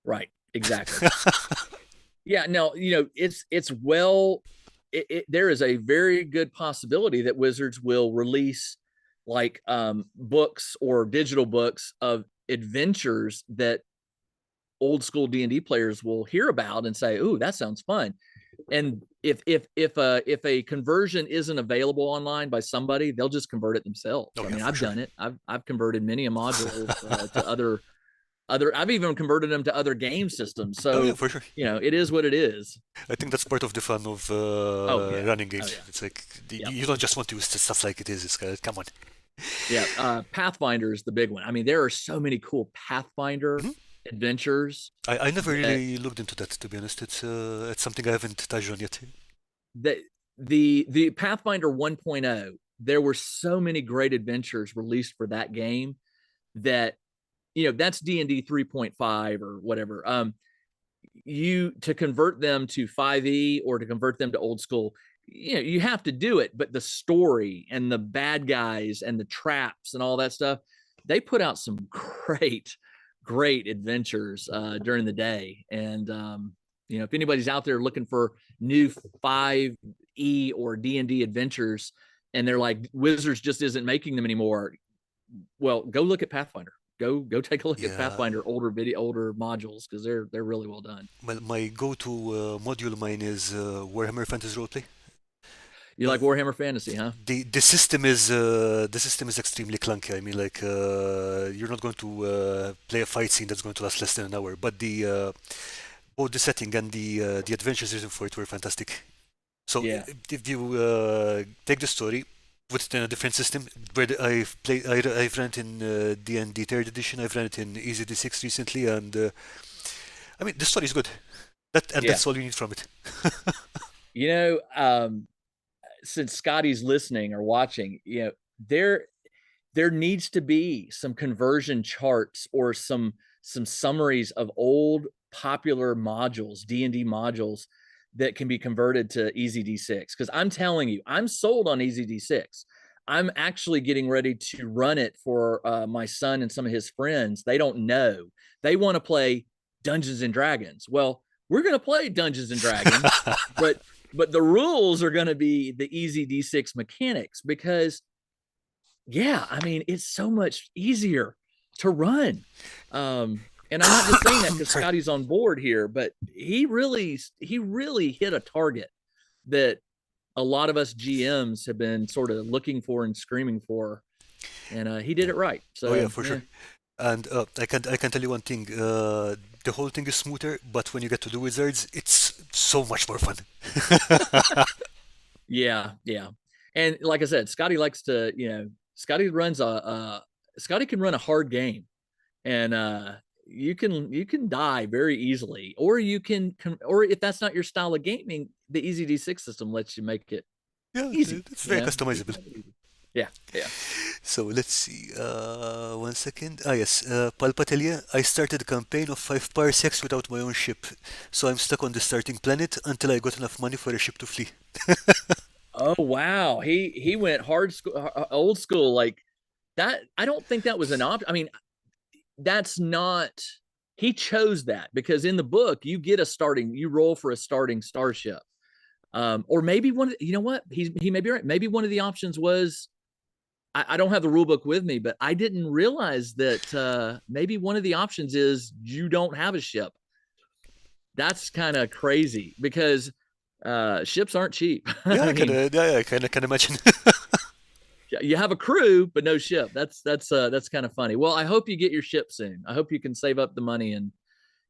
[SPEAKER 2] Right. Exactly. Yeah. No, it's well, there is a very good possibility that Wizards will release like books or digital books of adventures that old school D&D players will hear about and say, "Ooh, that sounds fun." And if a conversion isn't available online by somebody, they'll just convert it themselves.
[SPEAKER 1] oh
[SPEAKER 2] I
[SPEAKER 1] yeah,
[SPEAKER 2] mean,
[SPEAKER 1] for
[SPEAKER 2] I've
[SPEAKER 1] sure.
[SPEAKER 2] done it. I've converted many a module to other. I've even converted them to other game systems.
[SPEAKER 1] Oh yeah,
[SPEAKER 2] So
[SPEAKER 1] for sure.
[SPEAKER 2] it is what it is.
[SPEAKER 1] I think that's part of the fun of
[SPEAKER 2] Oh yeah.
[SPEAKER 1] running
[SPEAKER 2] Oh
[SPEAKER 1] games.
[SPEAKER 2] yeah.
[SPEAKER 1] It's like
[SPEAKER 2] Yep.
[SPEAKER 1] you don't just want to use the stuff like it is. It's come on.
[SPEAKER 2] Yeah. Pathfinder is the big one. I mean, there are so many cool Pathfinder
[SPEAKER 1] Mhm.
[SPEAKER 2] adventures
[SPEAKER 1] I never
[SPEAKER 2] that
[SPEAKER 1] really looked into that, to be honest. It's something I haven't touched on yet.
[SPEAKER 2] that the Pathfinder 1.0, there were so many great adventures released for that game that, that's D&D 3.5 or whatever. You to convert them to 5e or to convert them to old school, you have to do it, but the story and the bad guys and the traps and all that stuff, they put out some great adventures during the day. And if anybody's out there looking for new 5e or D&D adventures and they're like, Wizards just isn't making them anymore, well, go look at Pathfinder. Go take a look at Pathfinder older modules, because they're really well done.
[SPEAKER 1] Well, my go-to module mine is Warhammer Fantasy Roleplay.
[SPEAKER 2] You like Warhammer Fantasy, huh?
[SPEAKER 1] The system is extremely clunky. I mean, like you're not going to play a fight scene that's going to last less than an hour, but the both the setting and the adventures written for it were fantastic. So
[SPEAKER 2] Yeah.
[SPEAKER 1] if you take the story, put it in a different system, where I've run it in D&D third edition, I've run it in Easy D6 recently, and I mean the story is good. That's all you need from it.
[SPEAKER 2] Since Scotty's listening or watching, there needs to be some conversion charts or some summaries of old popular modules, D&D modules, that can be converted to Easy D6. Because I'm telling you, I'm sold on Easy D6. I'm actually getting ready to run it for my son and some of his friends. They don't know. They want to play Dungeons and Dragons. Well, we're going to play Dungeons and Dragons, but the rules are going to be the Easy D6 mechanics, because I mean, it's so much easier to run. And I'm not just saying that because Scotty's on board here, but he really hit a target that a lot of us GMs have been sort of looking for and screaming for, and he did it right. So,
[SPEAKER 1] for sure. And I can tell you one thing: the whole thing is smoother, but when you get to the wizards, it's so much more fun.
[SPEAKER 2] Yeah. And like I said, Scotty likes to, Scotty can run a hard game, and you can die very easily, or or if that's not your style of gaming, the Easy D6 system lets you make it easy.
[SPEAKER 1] It's very customizable.
[SPEAKER 2] Yeah.
[SPEAKER 1] So let's see. 1 second. Yes. Palpatelia. I started a campaign of 5 parsecs without my own ship, so I'm stuck on the starting planet until I got enough money for a ship to flee.
[SPEAKER 2] Oh wow, he went old school like that. I don't think that was an option. I mean, that's not. He chose that because in the book you roll for a starting starship, or maybe he may be right. Maybe one of the options was. I don't have the rule book with me, but I didn't realize that maybe one of the options is you don't have a ship. That's kind of crazy because ships aren't cheap.
[SPEAKER 1] I can imagine.
[SPEAKER 2] You have a crew, but no ship. That's kind of funny. Well, I hope you get your ship soon. I hope you can save up the money and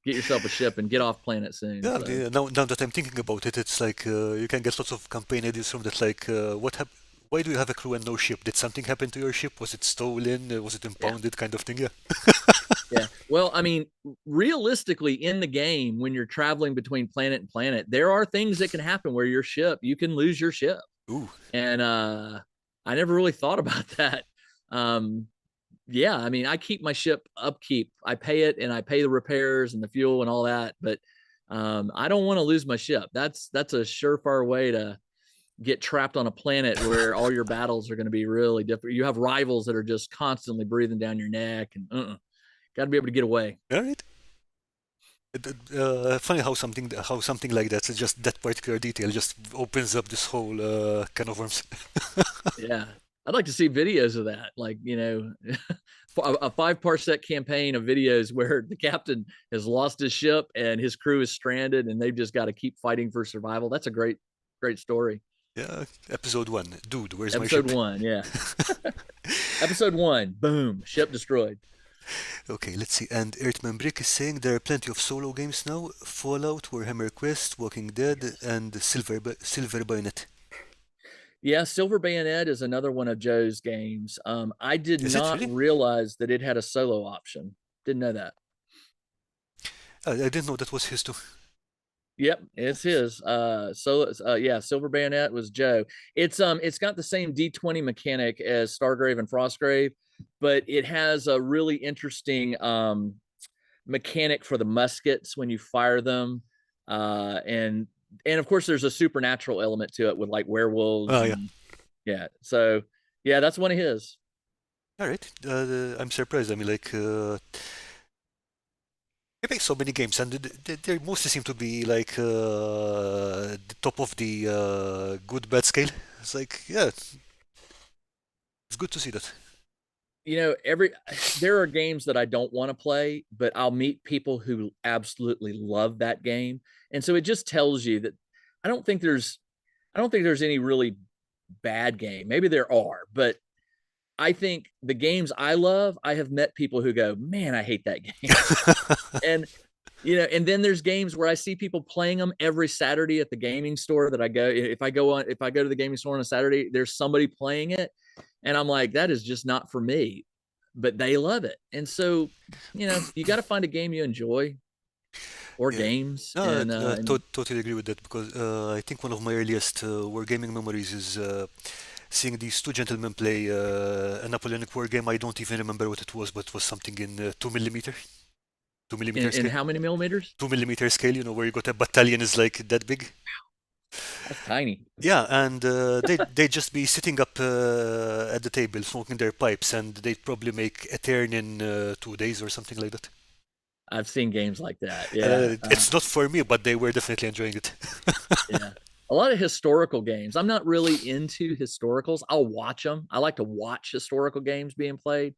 [SPEAKER 2] get yourself a ship and get off planet soon.
[SPEAKER 1] Now that I'm thinking about it, it's like you can get lots of campaign ideas from that. Like, why do you have a crew and no ship? Did something happen to your ship? Was it stolen? Was it impounded? Kind of thing. Yeah.
[SPEAKER 2] Yeah. Well, I mean, realistically, in the game, when you're traveling between planet and planet, there are things that can happen where you can lose your ship.
[SPEAKER 1] Ooh.
[SPEAKER 2] And I never really thought about that. I mean, I keep my ship upkeep. I pay it, and I pay the repairs and the fuel and all that. But I don't want to lose my ship. That's a surefire way to get trapped on a planet where all your battles are going to be really different. You have rivals that are just constantly breathing down your neck, and got to be able to get away.
[SPEAKER 1] All right. Funny how something like that, just that particular detail, just opens up this whole can of worms.
[SPEAKER 2] Yeah, I'd like to see videos of that. Like, a 5 parsec campaign of videos where the captain has lost his ship and his crew is stranded, and they've just got to keep fighting for survival. That's a great story.
[SPEAKER 1] Yeah, episode 1. Dude, where's my ship?
[SPEAKER 2] Episode 1, yeah. Episode 1, boom, ship destroyed.
[SPEAKER 1] Okay, let's see. And Earthman Brick is saying there are plenty of solo games now: Fallout, Warhammer Quest, Walking Dead, and Silver Bayonet.
[SPEAKER 2] Yeah, Silver Bayonet is another one of Joe's games. I did not realize that it had a solo option. Didn't know that.
[SPEAKER 1] I didn't know that was his too.
[SPEAKER 2] Yep, it's his. Yeah, Silver Bayonet was Joe. It's got the same D20 mechanic as Stargrave and Frostgrave, but it has a really interesting mechanic for the muskets when you fire them. And of course there's a supernatural element to it with like werewolves
[SPEAKER 1] Oh yeah.
[SPEAKER 2] and yeah. So yeah, that's one of his.
[SPEAKER 1] All right. I'm surprised. I mean, like, they make so many games, and they mostly seem to be like the top of the good bad scale. It's like, yeah, it's good to see that.
[SPEAKER 2] You know, there are games that I don't want to play, but I'll meet people who absolutely love that game. And so it just tells you that I don't think there's I don't think there's any really bad game. Maybe there are, but I think the games I love, I have met people who go, "Man, I hate that game." And and then there's games where I see people playing them every Saturday at the gaming store that I go. If I go to the gaming store on a Saturday, there's somebody playing it, and I'm like, that is just not for me. But they love it, and so you got to find a game you enjoy or
[SPEAKER 1] Yeah.
[SPEAKER 2] games,
[SPEAKER 1] No,
[SPEAKER 2] and
[SPEAKER 1] totally agree with that because I think one of my earliest wargaming memories is seeing these two gentlemen play a Napoleonic war game. I don't even remember what it was, but it was something in 2 millimeter, 2 millimeter
[SPEAKER 2] in
[SPEAKER 1] scale.
[SPEAKER 2] how many millimeters?
[SPEAKER 1] 2 millimeter scale, where you got a battalion is like that big.
[SPEAKER 2] That's tiny.
[SPEAKER 1] Yeah, and they'd just be sitting up at the table smoking their pipes, and they'd probably make a turn in 2 days or something like that.
[SPEAKER 2] I've seen games like that. Yeah.
[SPEAKER 1] It's not for me, but they were definitely enjoying it.
[SPEAKER 2] Yeah. A lot of historical games. I'm not really into historicals. I'll watch them. I like to watch historical games being played.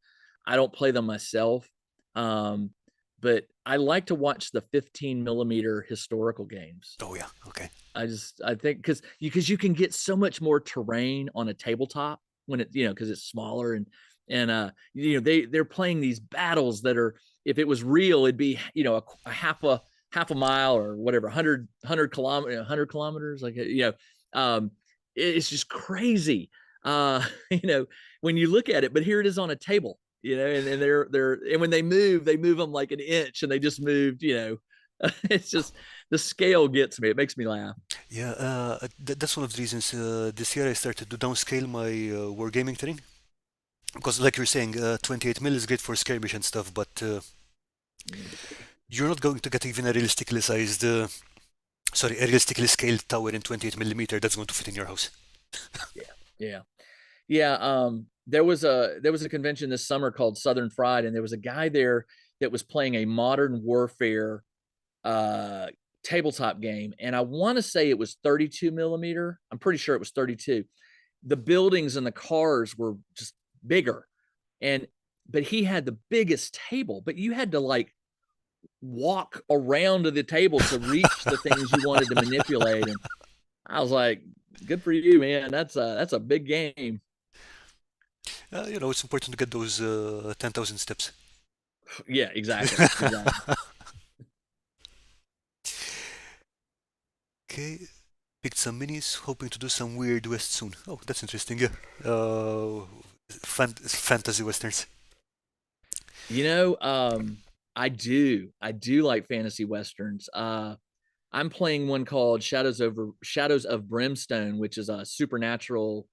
[SPEAKER 2] I don't play them myself. Um, but I like to watch the 15 millimeter historical games.
[SPEAKER 1] Oh yeah, okay.
[SPEAKER 2] I think because you can get so much more terrain on a tabletop when because it's smaller and they're playing these battles that are, if it was real, it'd be a half a mile or whatever, 100 kilometers, like it's just crazy. uh when you look at it, but here it is on a table, and they're and when they move them like an inch, and they just moved. It's just, the scale gets me. It makes me laugh.
[SPEAKER 1] Yeah, that's one of the reasons this year I started to downscale my wargaming terrain. Because, like you're saying, 28 mil is great for skirmish and stuff, but you're not going to get even a a realistically scaled tower in 28 millimeter that's going to fit in your house.
[SPEAKER 2] Yeah, yeah, yeah. There was a convention this summer called Southern Fried, and there was a guy there that was playing a modern warfare uh tabletop game, and I want to say it was 32 millimeter. I'm pretty sure it was 32. The buildings and the cars were just bigger, and but he had the biggest table, but you had to like walk around to the table to reach the things you wanted to manipulate. And I was like, good for you, man. That's a big game.
[SPEAKER 1] It's important to get those 10,000 steps.
[SPEAKER 2] Yeah, exactly. Exactly.
[SPEAKER 1] Okay, picked some minis, hoping to do some weird west soon. Oh, that's interesting. Yeah. Fantasy westerns.
[SPEAKER 2] You know, I do like fantasy westerns. I'm playing one called Shadows of Brimstone, which is a supernatural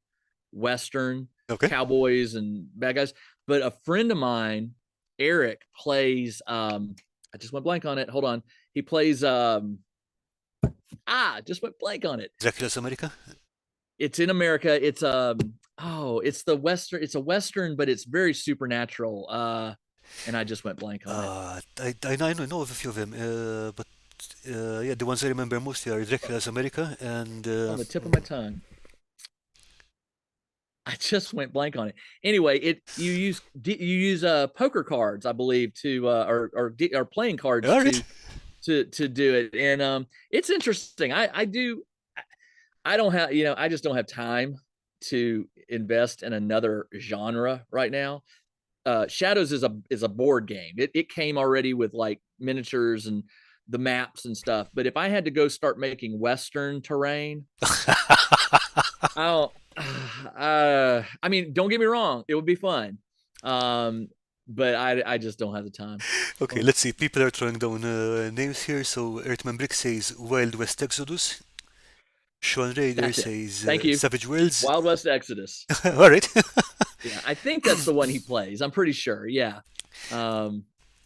[SPEAKER 2] western,
[SPEAKER 1] Okay.
[SPEAKER 2] cowboys and bad guys. But a friend of mine, Eric, plays I just went blank on it. Hold on. He plays just went blank on it.
[SPEAKER 1] Dracula's America.
[SPEAKER 2] It's in America. It's the western, it's a western, but it's very supernatural. And I just went blank on it.
[SPEAKER 1] I know of a few of them, but yeah, the ones I remember mostly are Dracula's America and
[SPEAKER 2] On the tip of my tongue. I just went blank on it. Anyway, you use poker cards, I believe, to or playing cards
[SPEAKER 1] all right.
[SPEAKER 2] to do it, and it's interesting. I don't have, I just don't have time to invest in another genre right now. Shadows is a board game. It came already with like miniatures and the maps and stuff. But if I had to go start making Western terrain, I don't. I mean, don't get me wrong, it would be fun. Um, but I just don't have the time.
[SPEAKER 1] Okay, let's see. People are throwing down names here. So Earthman Brick says Wild West Exodus. Sean Raider
[SPEAKER 2] That's it.
[SPEAKER 1] says
[SPEAKER 2] Thank you.
[SPEAKER 1] Savage Worlds.
[SPEAKER 2] Wild West Exodus.
[SPEAKER 1] All right.
[SPEAKER 2] Yeah, I think that's the one he plays. I'm pretty sure. Yeah.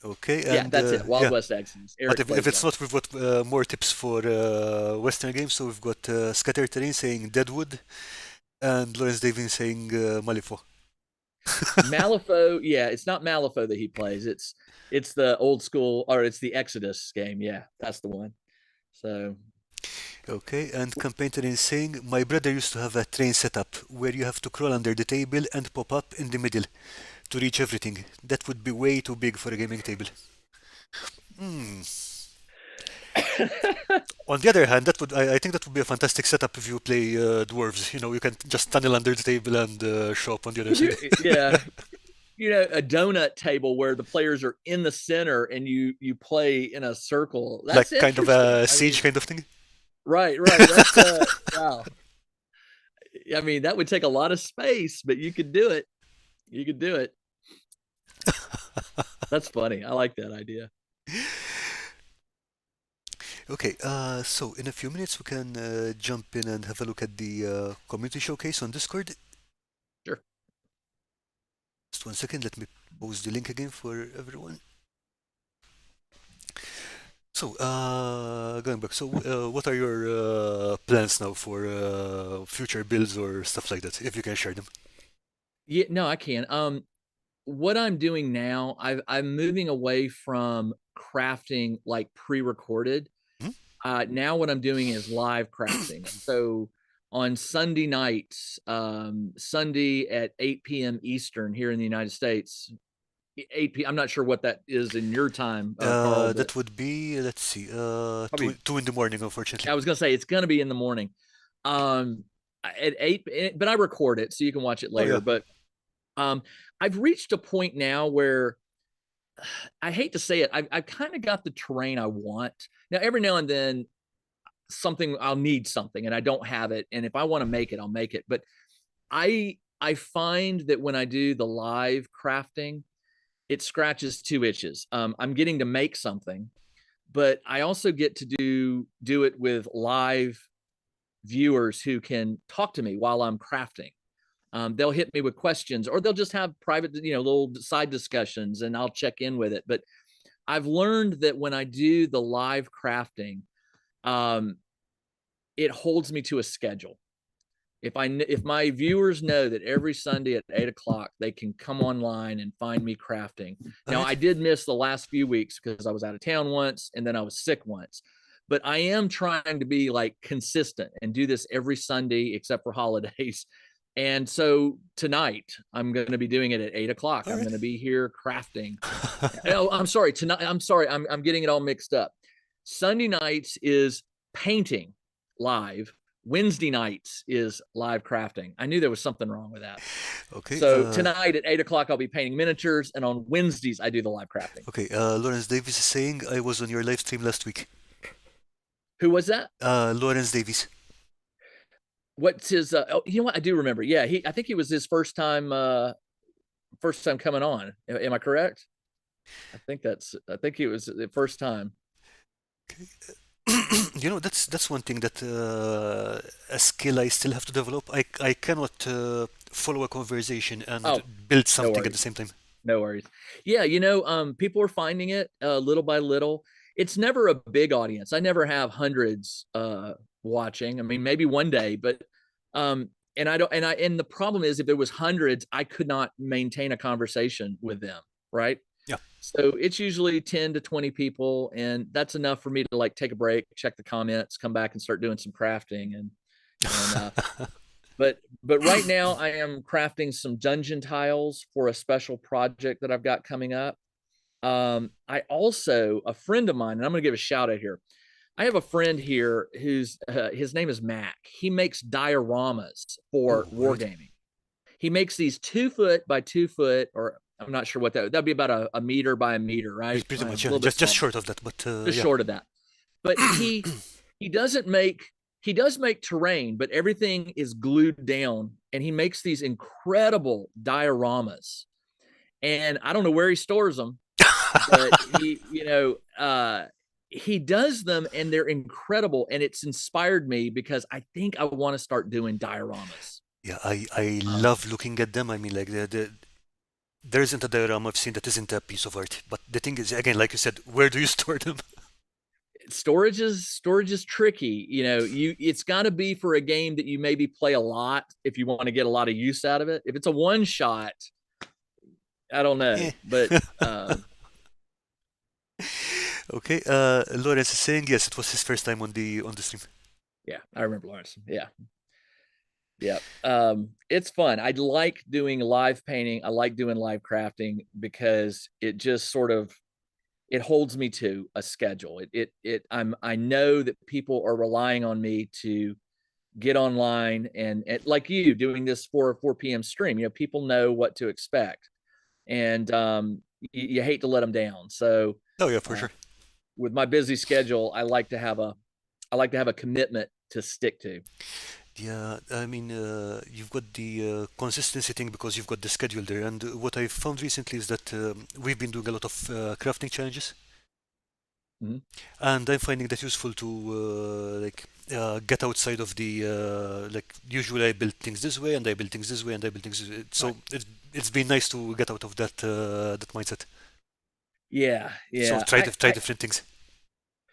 [SPEAKER 1] Okay,
[SPEAKER 2] Yeah,
[SPEAKER 1] and
[SPEAKER 2] that's it. Wild
[SPEAKER 1] yeah.
[SPEAKER 2] West Exodus.
[SPEAKER 1] But
[SPEAKER 2] Eric
[SPEAKER 1] if
[SPEAKER 2] plays
[SPEAKER 1] it's
[SPEAKER 2] that.
[SPEAKER 1] not, we've got more tips for Western games. So we've got Scatter Terrain saying Deadwood, and Lawrence Davies saying Malifaux.
[SPEAKER 2] Malifaux, yeah, it's not Malifaux that he plays. It's the old school, or it's the Exodus game. Yeah, that's the one. So
[SPEAKER 1] Okay, and Campaign Terrain saying my brother used to have a train setup where you have to crawl under the table and pop up in the middle to reach everything. That would be way too big for a gaming table. Hmm. On the other hand, I think that would be a fantastic setup if you play dwarves. You know, you can just tunnel under the table and show up on the other side.
[SPEAKER 2] yeah, a donut table where the players are in the center and you play in a circle. That's
[SPEAKER 1] Like kind of
[SPEAKER 2] interesting.
[SPEAKER 1] a siege kind of thing.
[SPEAKER 2] Right. That's wow. I mean, that would take a lot of space, but you could do it. You could do it. That's funny. I like that idea.
[SPEAKER 1] Okay, so in a few minutes we can jump in and have a look at the community showcase on Discord.
[SPEAKER 2] Sure.
[SPEAKER 1] Just 1 second, let me post the link again for everyone. So, going back, so what are your plans now for future builds or stuff like that, if you can share them?
[SPEAKER 2] Yeah, no, I can. What I'm doing now, I'm moving away from crafting like pre-recorded.
[SPEAKER 1] Hmm?
[SPEAKER 2] Now what I'm doing is live crafting. So on Sunday nights, Sunday at 8 p.m. Eastern here in the United States, 8 p.m. I'm not sure what that is in your time, Karl, but
[SPEAKER 1] That would be, let's see,
[SPEAKER 2] probably
[SPEAKER 1] two in the morning, unfortunately.
[SPEAKER 2] I was gonna say it's gonna be in the morning. At 8, but I record it so you can watch it
[SPEAKER 1] Oh,
[SPEAKER 2] later.
[SPEAKER 1] yeah.
[SPEAKER 2] But I've reached a point now where I hate to say it, I've kind of got the terrain I want. Now, every now and then I'll need something and I don't have it. And if I want to make it, I'll make it. But I find that when I do the live crafting, it scratches two itches. I'm getting to make something, but I also get to do it with live viewers who can talk to me while I'm crafting. They'll hit me with questions, or they'll just have private, little side discussions, and I'll check in with it. But I've learned that when I do the live crafting, it holds me to a schedule. If my viewers know that every Sunday at 8 o'clock they can come online and find me crafting.
[SPEAKER 1] All
[SPEAKER 2] Now,
[SPEAKER 1] right.
[SPEAKER 2] I did miss the last few weeks because I was out of town once and then I was sick once. But I am trying to be like consistent and do this every Sunday except for holidays. And so tonight I'm going to be doing it at 8 o'clock.
[SPEAKER 1] All
[SPEAKER 2] I'm
[SPEAKER 1] right.
[SPEAKER 2] going to be here crafting. Oh, I'm sorry. Tonight, I'm sorry. I'm getting it all mixed up. Sunday nights is painting live. Wednesday nights is live crafting. I knew there was something wrong with that.
[SPEAKER 1] Okay.
[SPEAKER 2] So tonight at 8 o'clock, I'll be painting miniatures, and on Wednesdays I do the live crafting.
[SPEAKER 1] Okay. Lawrence Davies is saying I was on your live stream last week.
[SPEAKER 2] Who was that?
[SPEAKER 1] Lawrence Davies.
[SPEAKER 2] What's his? Oh, you know what? I do remember. Yeah, I think he was his first time coming on. Am I correct? I think he was the first time.
[SPEAKER 1] Okay. You know, that's one thing that a skill I still have to develop. I cannot follow a conversation and
[SPEAKER 2] Oh,
[SPEAKER 1] build
[SPEAKER 2] no
[SPEAKER 1] something at the
[SPEAKER 2] worries.
[SPEAKER 1] same time.
[SPEAKER 2] No worries. Yeah, people are finding it little by little. It's never a big audience. I never have hundreds watching. I mean, maybe one day, but and I don't and the problem is if it was hundreds, I could not maintain a conversation with them, right?
[SPEAKER 1] Yeah.
[SPEAKER 2] So it's usually 10 to 20 people, and that's enough for me to like take a break, check the comments, come back and start doing some crafting and but right now I am crafting some dungeon tiles for a special project that I've got coming up. I also, a friend of mine, and I'm going to give a shout out here. I have a friend here who's his name is Mac. He makes dioramas for
[SPEAKER 1] Oh, all right.
[SPEAKER 2] wargaming. He makes these 2 foot by 2 foot, or I'm not sure what that'd be about a meter by a meter, right?
[SPEAKER 1] Pretty
[SPEAKER 2] A
[SPEAKER 1] much, yeah.
[SPEAKER 2] little bit
[SPEAKER 1] Just
[SPEAKER 2] smaller,
[SPEAKER 1] short of that, but
[SPEAKER 2] just
[SPEAKER 1] yeah.
[SPEAKER 2] short of that. But he doesn't make he does make terrain, but everything is glued down, and he makes these incredible dioramas. and I don't know where he stores them, but he does them and they're incredible, and it's inspired me because I think I want to start doing dioramas.
[SPEAKER 1] Yeah, I
[SPEAKER 2] Um,
[SPEAKER 1] love looking at them. I mean, like there isn't a diorama I've seen that isn't a piece of art. But the thing is, again, like you said, where do you store them?
[SPEAKER 2] storage is tricky. It's got to be for a game that you maybe play a lot if you want to get a lot of use out of it. If it's a one shot, I don't know,
[SPEAKER 1] Eh.
[SPEAKER 2] but
[SPEAKER 1] Okay, Lawrence is saying yes, it was his first time on the stream.
[SPEAKER 2] yeah, I remember Lawrence. Yeah. Yeah. It's fun. I like doing live painting. I like doing live crafting because it just sort of it holds me to a schedule. I know that people are relying on me to get online and like you doing this for 4 p.m. stream. People know what to expect, and you hate to let them down. So
[SPEAKER 1] Oh yeah, for
[SPEAKER 2] uh,
[SPEAKER 1] sure.
[SPEAKER 2] with my busy schedule, I like to have a commitment to stick to.
[SPEAKER 1] Yeah, I mean, you've got the consistency thing because you've got the schedule there. And what I found recently is that we've been doing a lot of crafting challenges,
[SPEAKER 2] Mhm.
[SPEAKER 1] and I'm finding that useful to like get outside of the like. Usually, I build things this way, and I build things this way, and I build things this way.
[SPEAKER 2] Right.
[SPEAKER 1] So it's been nice to get out of that mindset.
[SPEAKER 2] Yeah,
[SPEAKER 1] So
[SPEAKER 2] yeah.
[SPEAKER 1] try different things.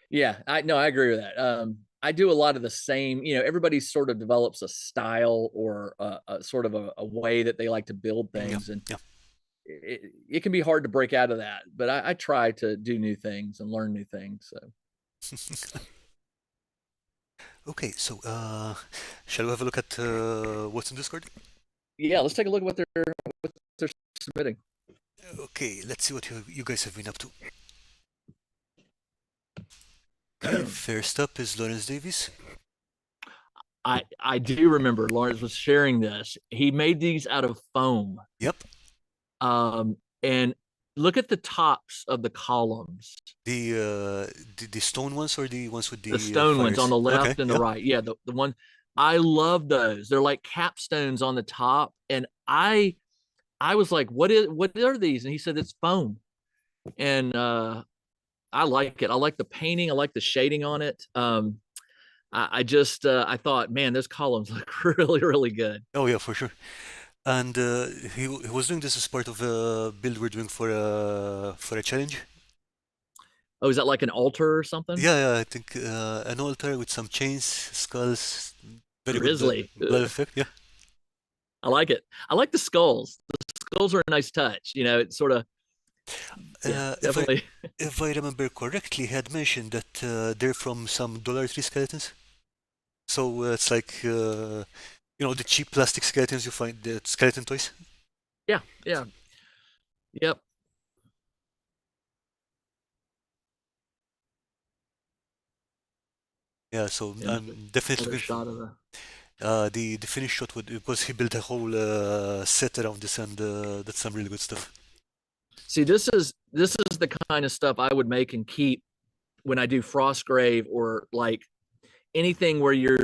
[SPEAKER 2] Yeah, I agree with that. I do a lot of the same. Everybody sort of develops a style or a sort of a way that they like to build
[SPEAKER 1] Yeah,
[SPEAKER 2] things, and
[SPEAKER 1] yeah.
[SPEAKER 2] it can be hard to break out of that. But I try to do new things and learn new things. So
[SPEAKER 1] Okay, so shall we have a look at what's in Discord?
[SPEAKER 2] yeah, let's take a look at what they're submitting.
[SPEAKER 1] Okay, let's see what you guys have been up to. Okay, first up is Lawrence Davies.
[SPEAKER 2] I do remember Lawrence was sharing this. He made these out of foam.
[SPEAKER 1] Yep,
[SPEAKER 2] And look at the tops of the columns.
[SPEAKER 1] the stone ones or the ones with
[SPEAKER 2] The
[SPEAKER 1] the
[SPEAKER 2] stone ones on
[SPEAKER 1] fires?
[SPEAKER 2] the
[SPEAKER 1] Okay,
[SPEAKER 2] left and the
[SPEAKER 1] yeah.
[SPEAKER 2] right. Yeah, the one I love those. They're like capstones on the top, and I was like, what are these? And he said it's foam, and I like it. I like the painting. I like the shading on it. I just I thought, man, those columns look really really good.
[SPEAKER 1] Oh yeah, for sure. And he was doing this as part of a build we're doing for a challenge.
[SPEAKER 2] Oh, is that like an altar or something?
[SPEAKER 1] Yeah, yeah, I think an altar with some chains, skulls, very good
[SPEAKER 2] Grizzly.
[SPEAKER 1] blood effect. Yeah.
[SPEAKER 2] I like it. I like the skulls. The skulls are a nice touch. It's sort of yeah,
[SPEAKER 1] Uh, if I
[SPEAKER 2] definitely.
[SPEAKER 1] if I remember correctly, he had mentioned that they're from some Dollar Tree skeletons. So it's like the cheap plastic skeletons you find, the skeleton toys.
[SPEAKER 2] Yeah, yeah, yep.
[SPEAKER 1] Yeah, so
[SPEAKER 2] Another,
[SPEAKER 1] I'm definitely
[SPEAKER 2] another
[SPEAKER 1] looking for
[SPEAKER 2] shot of the.
[SPEAKER 1] the finished shot would because he built a whole set around this and that's some really good stuff.
[SPEAKER 2] See, this is the kind of stuff I would make and keep when I do Frostgrave or like anything where you're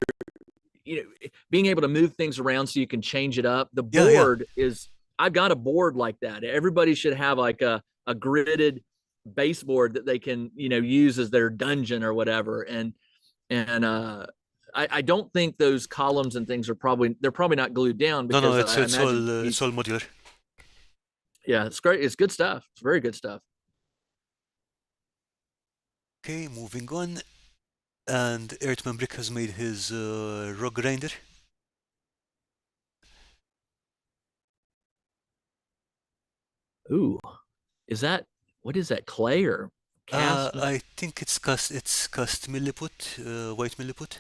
[SPEAKER 2] being able to move things around so you can change it up. The
[SPEAKER 1] Yeah, yeah.
[SPEAKER 2] board is I've got a board like that. Everybody should have like a gridded baseboard that they can use as their dungeon or whatever. And I don't think those columns and things they're probably not glued down
[SPEAKER 1] No, no,
[SPEAKER 2] because I imagine
[SPEAKER 1] it's all modular.
[SPEAKER 2] yeah, it's great. It's good stuff. It's very good stuff.
[SPEAKER 1] Okay, moving on. And Earthman Brick has made his rock grinder.
[SPEAKER 2] Ooh, is that what is that, clay or cast?
[SPEAKER 1] I think it's cast milliput, white milliput.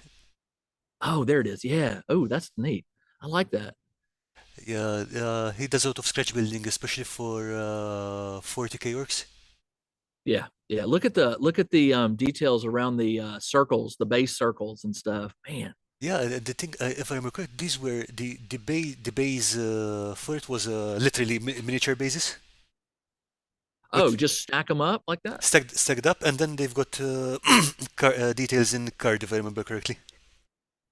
[SPEAKER 2] Oh, there it is. Yeah. Oh, that's neat. I like that.
[SPEAKER 1] Yeah, he does a lot of scratch building, especially for 40k orcs.
[SPEAKER 2] Yeah. Yeah. Look at the details around the circles, the base circles and stuff. Man.
[SPEAKER 1] Yeah, the thing, if I remember correct, these were the base for it was literally miniature bases,
[SPEAKER 2] Oh,
[SPEAKER 1] but
[SPEAKER 2] just stack them up like that.
[SPEAKER 1] stacked up, and then they've got details in card, if I remember correctly.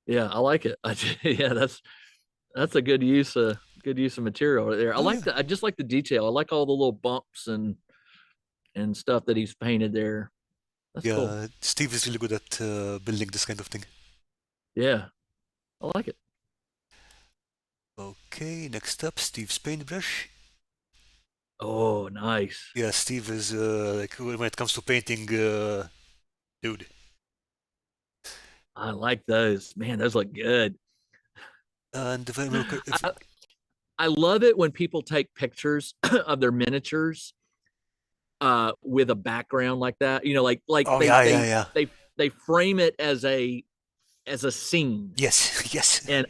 [SPEAKER 2] Yeah, I like it. Yeah, that's a good use of good use of material right there. I
[SPEAKER 1] Oh,
[SPEAKER 2] like
[SPEAKER 1] yeah.
[SPEAKER 2] the I just like the detail. I like all the little bumps and stuff that he's painted there. That's cool.
[SPEAKER 1] Yeah, Steve is really good at building this kind of thing.
[SPEAKER 2] Yeah, I like it.
[SPEAKER 1] Okay, next up, Steve's paintbrush.
[SPEAKER 2] Oh, nice.
[SPEAKER 1] Yeah, Steve is like when it comes to painting, dude.
[SPEAKER 2] I like those. Man, those look good.
[SPEAKER 1] And if I remember,
[SPEAKER 2] I, I love it when people take pictures of their miniatures with a background like that. You know, like
[SPEAKER 1] oh
[SPEAKER 2] they
[SPEAKER 1] yeah, yeah,
[SPEAKER 2] they
[SPEAKER 1] yeah.
[SPEAKER 2] they they frame it as a scene.
[SPEAKER 1] Yes, yes.
[SPEAKER 2] And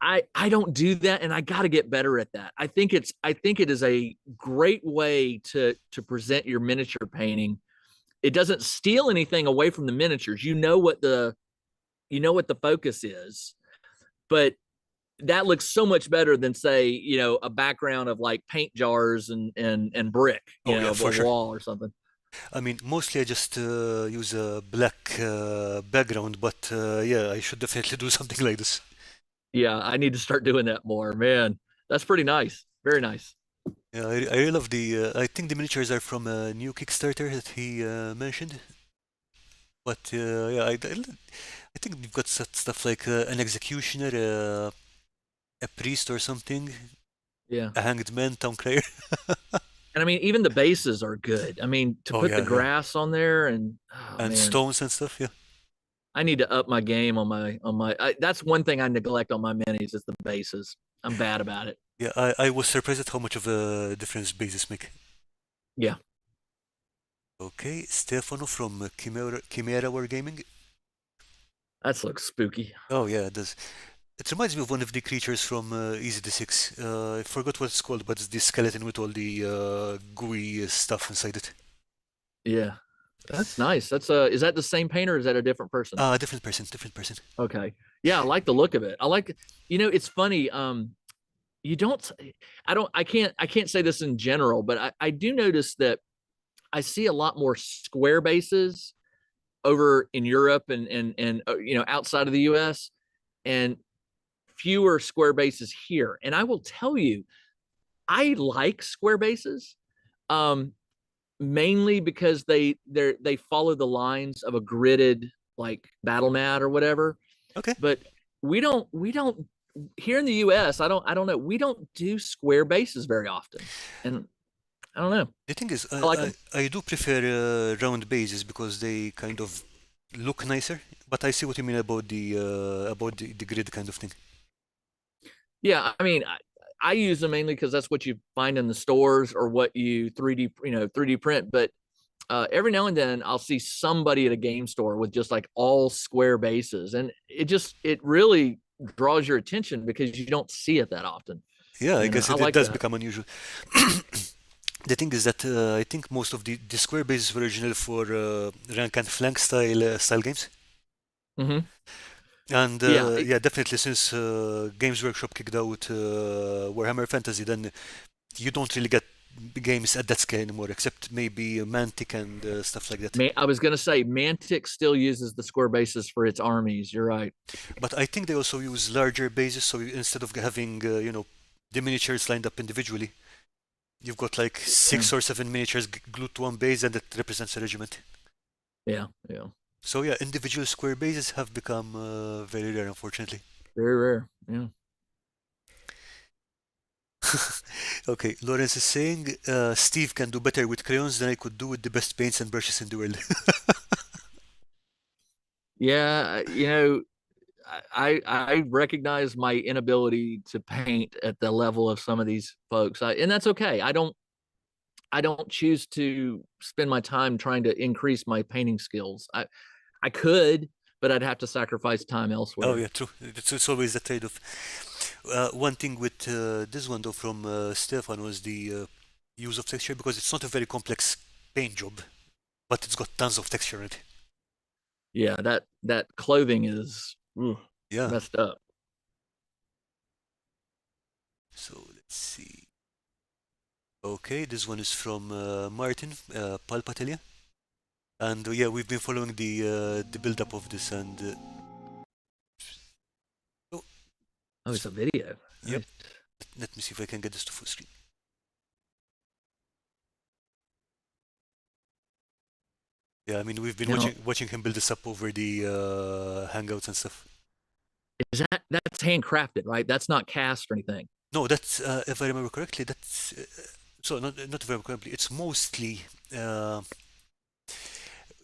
[SPEAKER 2] I don't do that, and I got to get better at that. I think it is a great way to present your miniature painting. It doesn't steal anything away from the miniatures. You know what the focus is, but that looks so much better than, say, a background of like paint jars and brick,
[SPEAKER 1] Oh yeah,
[SPEAKER 2] of a
[SPEAKER 1] for sure.
[SPEAKER 2] wall or something.
[SPEAKER 1] I mean, mostly I just use a black background, but yeah, I should definitely do something like this.
[SPEAKER 2] Yeah, I need to start doing that more, man. That's pretty nice. Very nice.
[SPEAKER 1] Yeah, I really love the. I think the miniatures are from a new Kickstarter that he mentioned. But yeah, I think we've got stuff like an executioner, a priest or something,
[SPEAKER 2] Yeah.
[SPEAKER 1] a hanged man, town crier.
[SPEAKER 2] And I mean, even the bases are good. I mean, to
[SPEAKER 1] Oh
[SPEAKER 2] put the
[SPEAKER 1] yeah, yeah,
[SPEAKER 2] grass on there, and oh
[SPEAKER 1] and
[SPEAKER 2] man,
[SPEAKER 1] stones and stuff. Yeah,
[SPEAKER 2] I need to up my game on my that's one thing I neglect on my minis is the bases. I'm bad about it.
[SPEAKER 1] yeah. I was surprised at how much of a difference bases make.
[SPEAKER 2] Yeah,
[SPEAKER 1] Okay, Stefano from Chimera Wargaming.
[SPEAKER 2] that looks spooky.
[SPEAKER 1] Oh yeah, it does. It reminds me of one of the creatures from Easy the Six. I forgot what it's called, but it's the skeleton with all the gooey stuff inside it.
[SPEAKER 2] Yeah. That's nice. That's is that the same painter or is that a different person?
[SPEAKER 1] Different person, different person.
[SPEAKER 2] Okay. Yeah, I like the look of it. I like, it's funny. You don't, I can't say this in general, but I do notice that I see a lot more square bases over in Europe and outside of the US, and fewer square bases here. And I will tell you, I like square bases. Um, Mainly because they follow the lines of a gridded like battle mat or whatever.
[SPEAKER 1] Okay.
[SPEAKER 2] But we don't here in the US, I don't know, we don't do square bases very often. And I don't know.
[SPEAKER 1] The thing is,
[SPEAKER 2] I like them.
[SPEAKER 1] I do prefer round bases because they kind of look nicer. But I see what you mean about the grid kind of thing.
[SPEAKER 2] Yeah, I mean, I use them mainly because that's what you find in the stores or what you 3D print. But every now and then I'll see somebody at a game store with just like all square bases, and it really draws your attention because you don't see it that often.
[SPEAKER 1] Yeah, I guess
[SPEAKER 2] I
[SPEAKER 1] it
[SPEAKER 2] like
[SPEAKER 1] does
[SPEAKER 2] that.
[SPEAKER 1] become unusual. The thing is that I think most of the square bases were original for rank and flank style games.
[SPEAKER 2] Hmm.
[SPEAKER 1] And
[SPEAKER 2] Yeah,
[SPEAKER 1] yeah, definitely since Games Workshop kicked out Warhammer Fantasy, then you don't really get games at that scale anymore, except maybe Mantic and stuff like that.
[SPEAKER 2] I was gonna say Mantic still uses the square bases for its armies. You're right.
[SPEAKER 1] But I think they also use larger bases, so instead of having the miniatures lined up individually, you've got like
[SPEAKER 2] Yeah,
[SPEAKER 1] 6 or 7 miniatures glued to one base, and that represents a regiment.
[SPEAKER 2] yeah, yeah.
[SPEAKER 1] So yeah, individual square bases have become very rare, unfortunately.
[SPEAKER 2] Very rare. Yeah.
[SPEAKER 1] Okay, Lawrence is saying Steve can do better with crayons than I could do with the best paints and brushes in the world.
[SPEAKER 2] Yeah, I recognize my inability to paint at the level of some of these folks. And that's okay. I don't choose to spend my time trying to increase my painting skills. I could, but I'd have to sacrifice time
[SPEAKER 1] Oh
[SPEAKER 2] elsewhere.
[SPEAKER 1] yeah, true. It's always a trade-off. One thing with this one though from Stefan was the use of texture because it's not a very complex paint job, but it's got tons of texture in it.
[SPEAKER 2] Yeah, that clothing is
[SPEAKER 1] Yeah.
[SPEAKER 2] messed up.
[SPEAKER 1] So let's see. Okay, this one is from Martin Palpatelia, and yeah, we've been following the build-up of this, and oh,
[SPEAKER 2] Oh, it's a video.
[SPEAKER 1] yep.
[SPEAKER 2] Nice.
[SPEAKER 1] Let me see if I can get this to full screen. Yeah, I mean we've been
[SPEAKER 2] Now,
[SPEAKER 1] watching him build this up over the hangouts and stuff.
[SPEAKER 2] that's handcrafted, right? That's not cast or anything.
[SPEAKER 1] No, that's if I remember correctly, that's so not very correctly. It's mostly uh,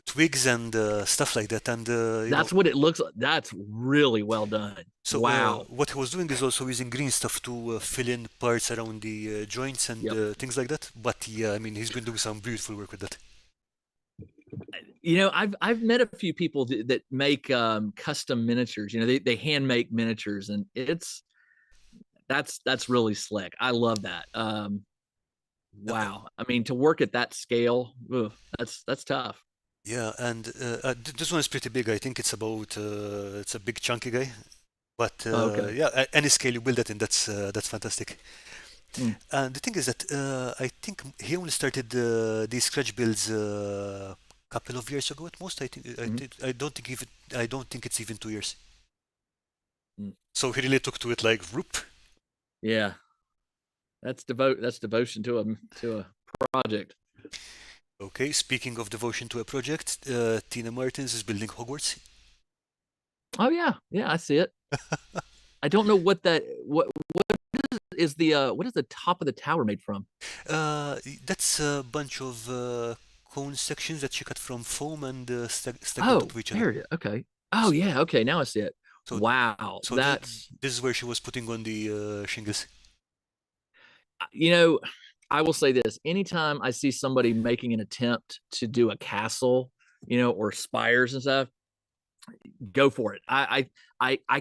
[SPEAKER 1] twigs and stuff like that, and
[SPEAKER 2] That's what it looks like. That's really well done.
[SPEAKER 1] so
[SPEAKER 2] Wow.
[SPEAKER 1] what he was doing is also using green stuff to fill in parts around the joints and
[SPEAKER 2] Yep.
[SPEAKER 1] things like that. But yeah, I mean he's been doing some beautiful work with that.
[SPEAKER 2] You know, I've met a few people that make custom miniatures. You know, they hand make miniatures, and that's really slick. I love that. Wow. I mean, to work at that scale, ugh, that's tough.
[SPEAKER 1] Yeah, and this one is pretty big. I think it's a big chunky guy. But
[SPEAKER 2] Okay.
[SPEAKER 1] yeah, any scale you build that in, that's fantastic.
[SPEAKER 2] Mm,
[SPEAKER 1] And the thing is that I think he only started these scratch builds a couple of years ago at most.
[SPEAKER 2] mm,
[SPEAKER 1] I don't think even I don't think it's even 2 years.
[SPEAKER 2] mm.
[SPEAKER 1] So he really took to it like whoop.
[SPEAKER 2] Yeah. That's devotion to a project.
[SPEAKER 1] Okay, speaking of devotion to a project, Tina Martins is building Hogwarts.
[SPEAKER 2] Oh yeah. Yeah, I see it. I don't know what is the what is the top of the tower made from?
[SPEAKER 1] That's a bunch of cone sections that she cut from foam and stacked on top
[SPEAKER 2] Oh,
[SPEAKER 1] of each other.
[SPEAKER 2] there it is. Okay. Oh
[SPEAKER 1] So,
[SPEAKER 2] yeah, okay, now I see it.
[SPEAKER 1] so,
[SPEAKER 2] Wow.
[SPEAKER 1] so
[SPEAKER 2] That's
[SPEAKER 1] this is where she was putting on the shingles.
[SPEAKER 2] you know, I will say this. Anytime I see somebody making an attempt to do a castle, you know, or spires and stuff, go for it. I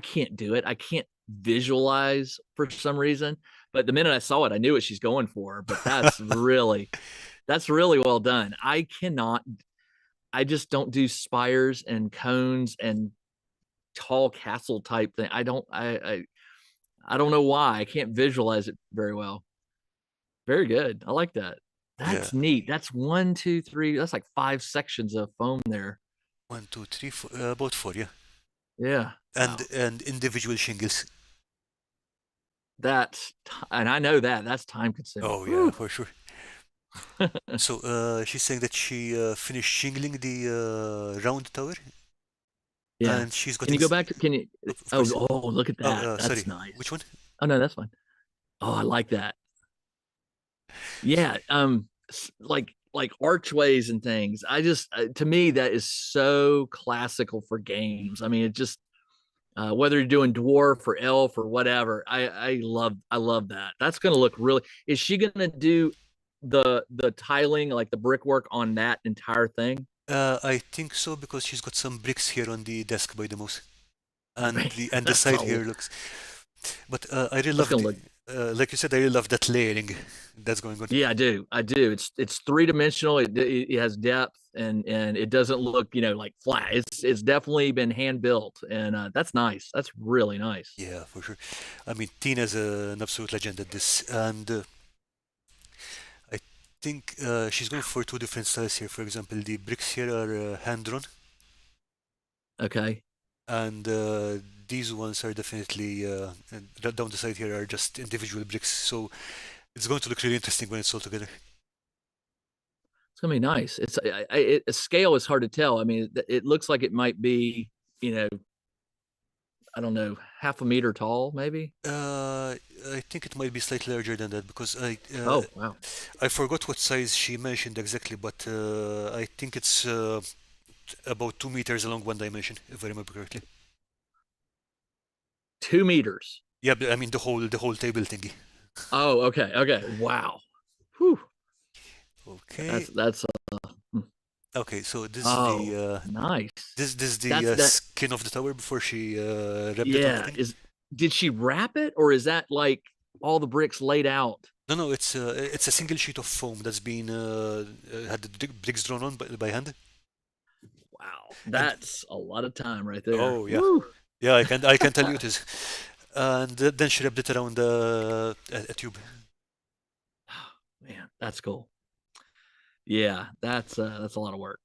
[SPEAKER 2] can't do it. I can't visualize for some reason. But the minute I saw it, I knew what she's going for. But that's really well done. I cannot. I just don't do spires and cones and tall castle type thing. I don't know why. I can't visualize it very well. Very good. I like that.
[SPEAKER 1] Yeah.
[SPEAKER 2] That's neat. That's one, two, three. That's like five sections of foam there.
[SPEAKER 1] One, two, three, four, about four, yeah.
[SPEAKER 2] Yeah. Wow.
[SPEAKER 1] And individual shingles.
[SPEAKER 2] And I know that's time consuming.
[SPEAKER 1] Oh yeah,
[SPEAKER 2] Whew.
[SPEAKER 1] for sure. So she's saying that she finished shingling the round tower,
[SPEAKER 2] Yeah.
[SPEAKER 1] and she's got
[SPEAKER 2] Can you go back to, can you,
[SPEAKER 1] of course.
[SPEAKER 2] oh, look at
[SPEAKER 1] Oh,
[SPEAKER 2] that.
[SPEAKER 1] sorry.
[SPEAKER 2] That's nice.
[SPEAKER 1] Which one?
[SPEAKER 2] Oh, no, that's fine. Oh, I like that. Yeah. Like archways and things. I just, to me, that is so classical for games. I mean, it just, whether you're doing dwarf or elf or whatever, I love that. That's gonna look really. Is she gonna do the tiling, like the brickwork on that entire thing?
[SPEAKER 1] I think so because she's got some bricks here on the desk by the mouse, and
[SPEAKER 2] Man,
[SPEAKER 1] the
[SPEAKER 2] that's
[SPEAKER 1] side
[SPEAKER 2] all.
[SPEAKER 1] here looks. But I really
[SPEAKER 2] That's
[SPEAKER 1] love
[SPEAKER 2] gonna
[SPEAKER 1] the
[SPEAKER 2] look.
[SPEAKER 1] like you said, I really love that layering that's going on.
[SPEAKER 2] Yeah, I do. I do. It's three dimensional. It has depth and it doesn't look like flat. It's definitely been hand built and that's nice. That's really nice.
[SPEAKER 1] Yeah, for sure. I mean, Tina's an absolute legend at this, and I think she's going for two different styles here. For example, the bricks here are hand drawn,
[SPEAKER 2] Okay.
[SPEAKER 1] and these ones are definitely down the side here are just individual bricks. So it's going to look really interesting when it's all together.
[SPEAKER 2] It's gonna be nice. A scale is hard to tell. I mean, it looks like it might be, you know, I don't know, half a meter tall, maybe.
[SPEAKER 1] I think it might be slightly larger than that because
[SPEAKER 2] Oh, wow.
[SPEAKER 1] I forgot what size she mentioned exactly, but I think it's about 2 meters along one dimension, if I remember correctly.
[SPEAKER 2] 2 meters.
[SPEAKER 1] Yeah, but I mean the whole table thingy.
[SPEAKER 2] Oh, okay. Okay. Wow. Whew.
[SPEAKER 1] Okay.
[SPEAKER 2] That's hmm.
[SPEAKER 1] Okay, so this is the
[SPEAKER 2] Oh, nice.
[SPEAKER 1] this is the
[SPEAKER 2] That's that.
[SPEAKER 1] skin of the tower before she wrapped it on the
[SPEAKER 2] Yeah.
[SPEAKER 1] thing.
[SPEAKER 2] Did she wrap it or is that like all the bricks laid out?
[SPEAKER 1] No, it's a single sheet of foam that's been had the bricks drawn on by hand.
[SPEAKER 2] Wow.
[SPEAKER 1] And
[SPEAKER 2] That's a lot of time right there.
[SPEAKER 1] oh yeah,
[SPEAKER 2] Woo.
[SPEAKER 1] yeah, I can tell you it is. And then she wrapped it around a tube.
[SPEAKER 2] Man, that's cool. Yeah, that's a lot of work.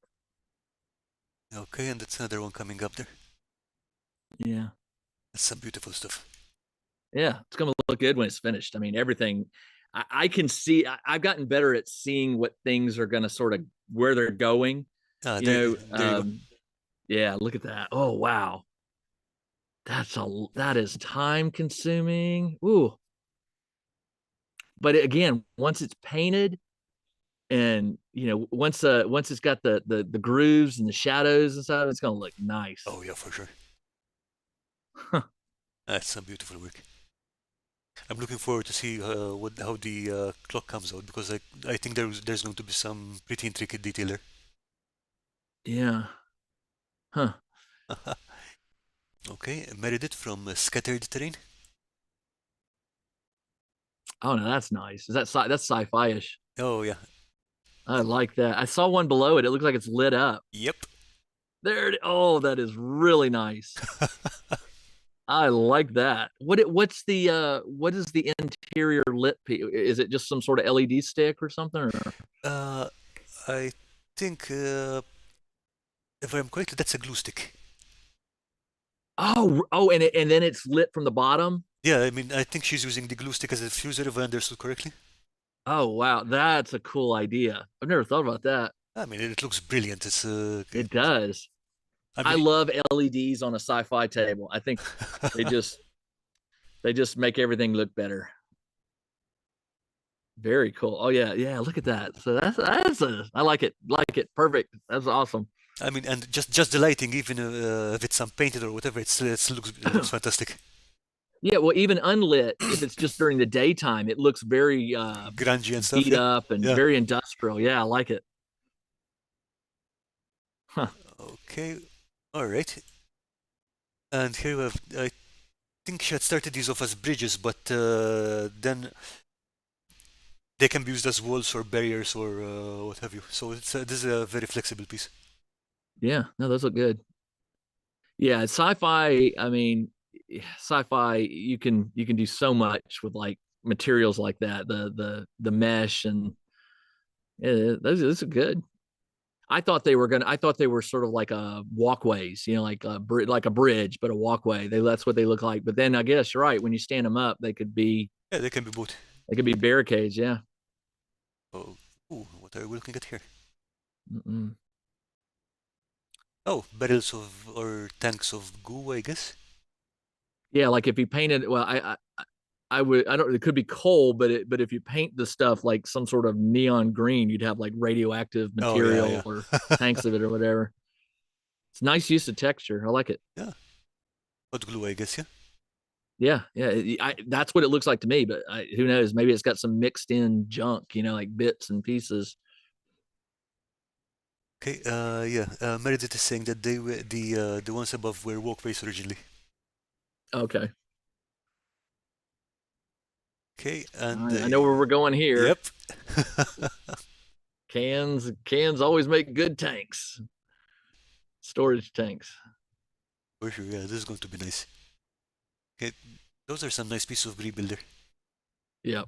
[SPEAKER 1] Okay, and that's another one coming up there.
[SPEAKER 2] Yeah.
[SPEAKER 1] That's some beautiful stuff.
[SPEAKER 2] Yeah, it's gonna look good when it's finished. I mean, everything. I can see. I've gotten better at seeing what things are gonna sort of where they're going.
[SPEAKER 1] Ah,
[SPEAKER 2] You
[SPEAKER 1] there you go.
[SPEAKER 2] yeah. Look at that. Oh wow, that is time consuming. Ooh, but again, once it's painted and once it's got the grooves and the shadows and stuff, it's gonna look nice.
[SPEAKER 1] Oh yeah, for sure. That's some beautiful work. I'm looking forward to see how the clock comes out because I think there's going to be some pretty intricate detail there.
[SPEAKER 2] Yeah. Huh.
[SPEAKER 1] Okay, Meredith from Scattered Terrain.
[SPEAKER 2] Oh no, that's nice. That's sci-fi-ish?
[SPEAKER 1] Oh yeah.
[SPEAKER 2] I like that. I saw one below it. It looks like it's lit up.
[SPEAKER 1] Yep.
[SPEAKER 2] Oh, that is really nice. I like that. What is the interior lit piece? Is it just some sort of LED stick or something? Or
[SPEAKER 1] uh, I think if I'm correct, that's a glue stick.
[SPEAKER 2] and then it's lit from the bottom.
[SPEAKER 1] Yeah, I mean, I think she's using the glue stick as a diffuser if I understood correctly.
[SPEAKER 2] Oh wow, that's a cool idea. I've never thought about that.
[SPEAKER 1] I mean, it looks brilliant.
[SPEAKER 2] It does.
[SPEAKER 1] I
[SPEAKER 2] I
[SPEAKER 1] mean,
[SPEAKER 2] love LEDs on a sci-fi table. I think they just they just make everything look better. Very cool. Oh yeah, yeah. Look at that. So I like it. Like it. Perfect. That's awesome.
[SPEAKER 1] I mean, and just the lighting, even if it's unpainted or whatever, it looks fantastic.
[SPEAKER 2] Yeah. Well, even unlit, if it's just during the daytime, it looks very
[SPEAKER 1] Grungy and stuff.
[SPEAKER 2] beat
[SPEAKER 1] Yeah,
[SPEAKER 2] up and
[SPEAKER 1] yeah.
[SPEAKER 2] very industrial. Yeah, I like it. Huh.
[SPEAKER 1] Okay, all right. And here we have, I think she had started these off as bridges, but then they can be used as walls or barriers or what have you. So this is a very flexible piece.
[SPEAKER 2] Yeah. No, those look good. Yeah, sci-fi. I mean, sci-fi. You can do so much with like materials like that. The mesh and yeah, those are good. I thought they were sort of like walkways, like like a bridge, but a walkway. That's what they look like. But then I guess you're right. When you stand them up,
[SPEAKER 1] Yeah, they can be both.
[SPEAKER 2] they could be barricades. Yeah.
[SPEAKER 1] Oh, ooh, what are we looking at here?
[SPEAKER 2] Mm-mm.
[SPEAKER 1] Oh, barrels of or tanks of goo, I guess.
[SPEAKER 2] Yeah, like if you painted, well, I would, I don't, it could be coal, but if you paint the stuff like some sort of neon green, you'd have like radioactive
[SPEAKER 1] Oh yeah,
[SPEAKER 2] material or
[SPEAKER 1] yeah.
[SPEAKER 2] tanks of it or whatever. It's nice use of texture. I like it.
[SPEAKER 1] Yeah, hot glue, I guess. Yeah.
[SPEAKER 2] Yeah, yeah. That's what it looks like to me, but who knows? Maybe it's got some mixed in junk, like bits and pieces.
[SPEAKER 1] Okay. Yeah. Meredith is saying that they were the ones above were walkways originally.
[SPEAKER 2] Okay,
[SPEAKER 1] Okay, and
[SPEAKER 2] I know where we're going here.
[SPEAKER 1] yep.
[SPEAKER 2] Cans always make good tanks, storage tanks.
[SPEAKER 1] For sure. Yeah, this is going to be nice. Okay, those are some nice pieces of rebuilder.
[SPEAKER 2] Yeah.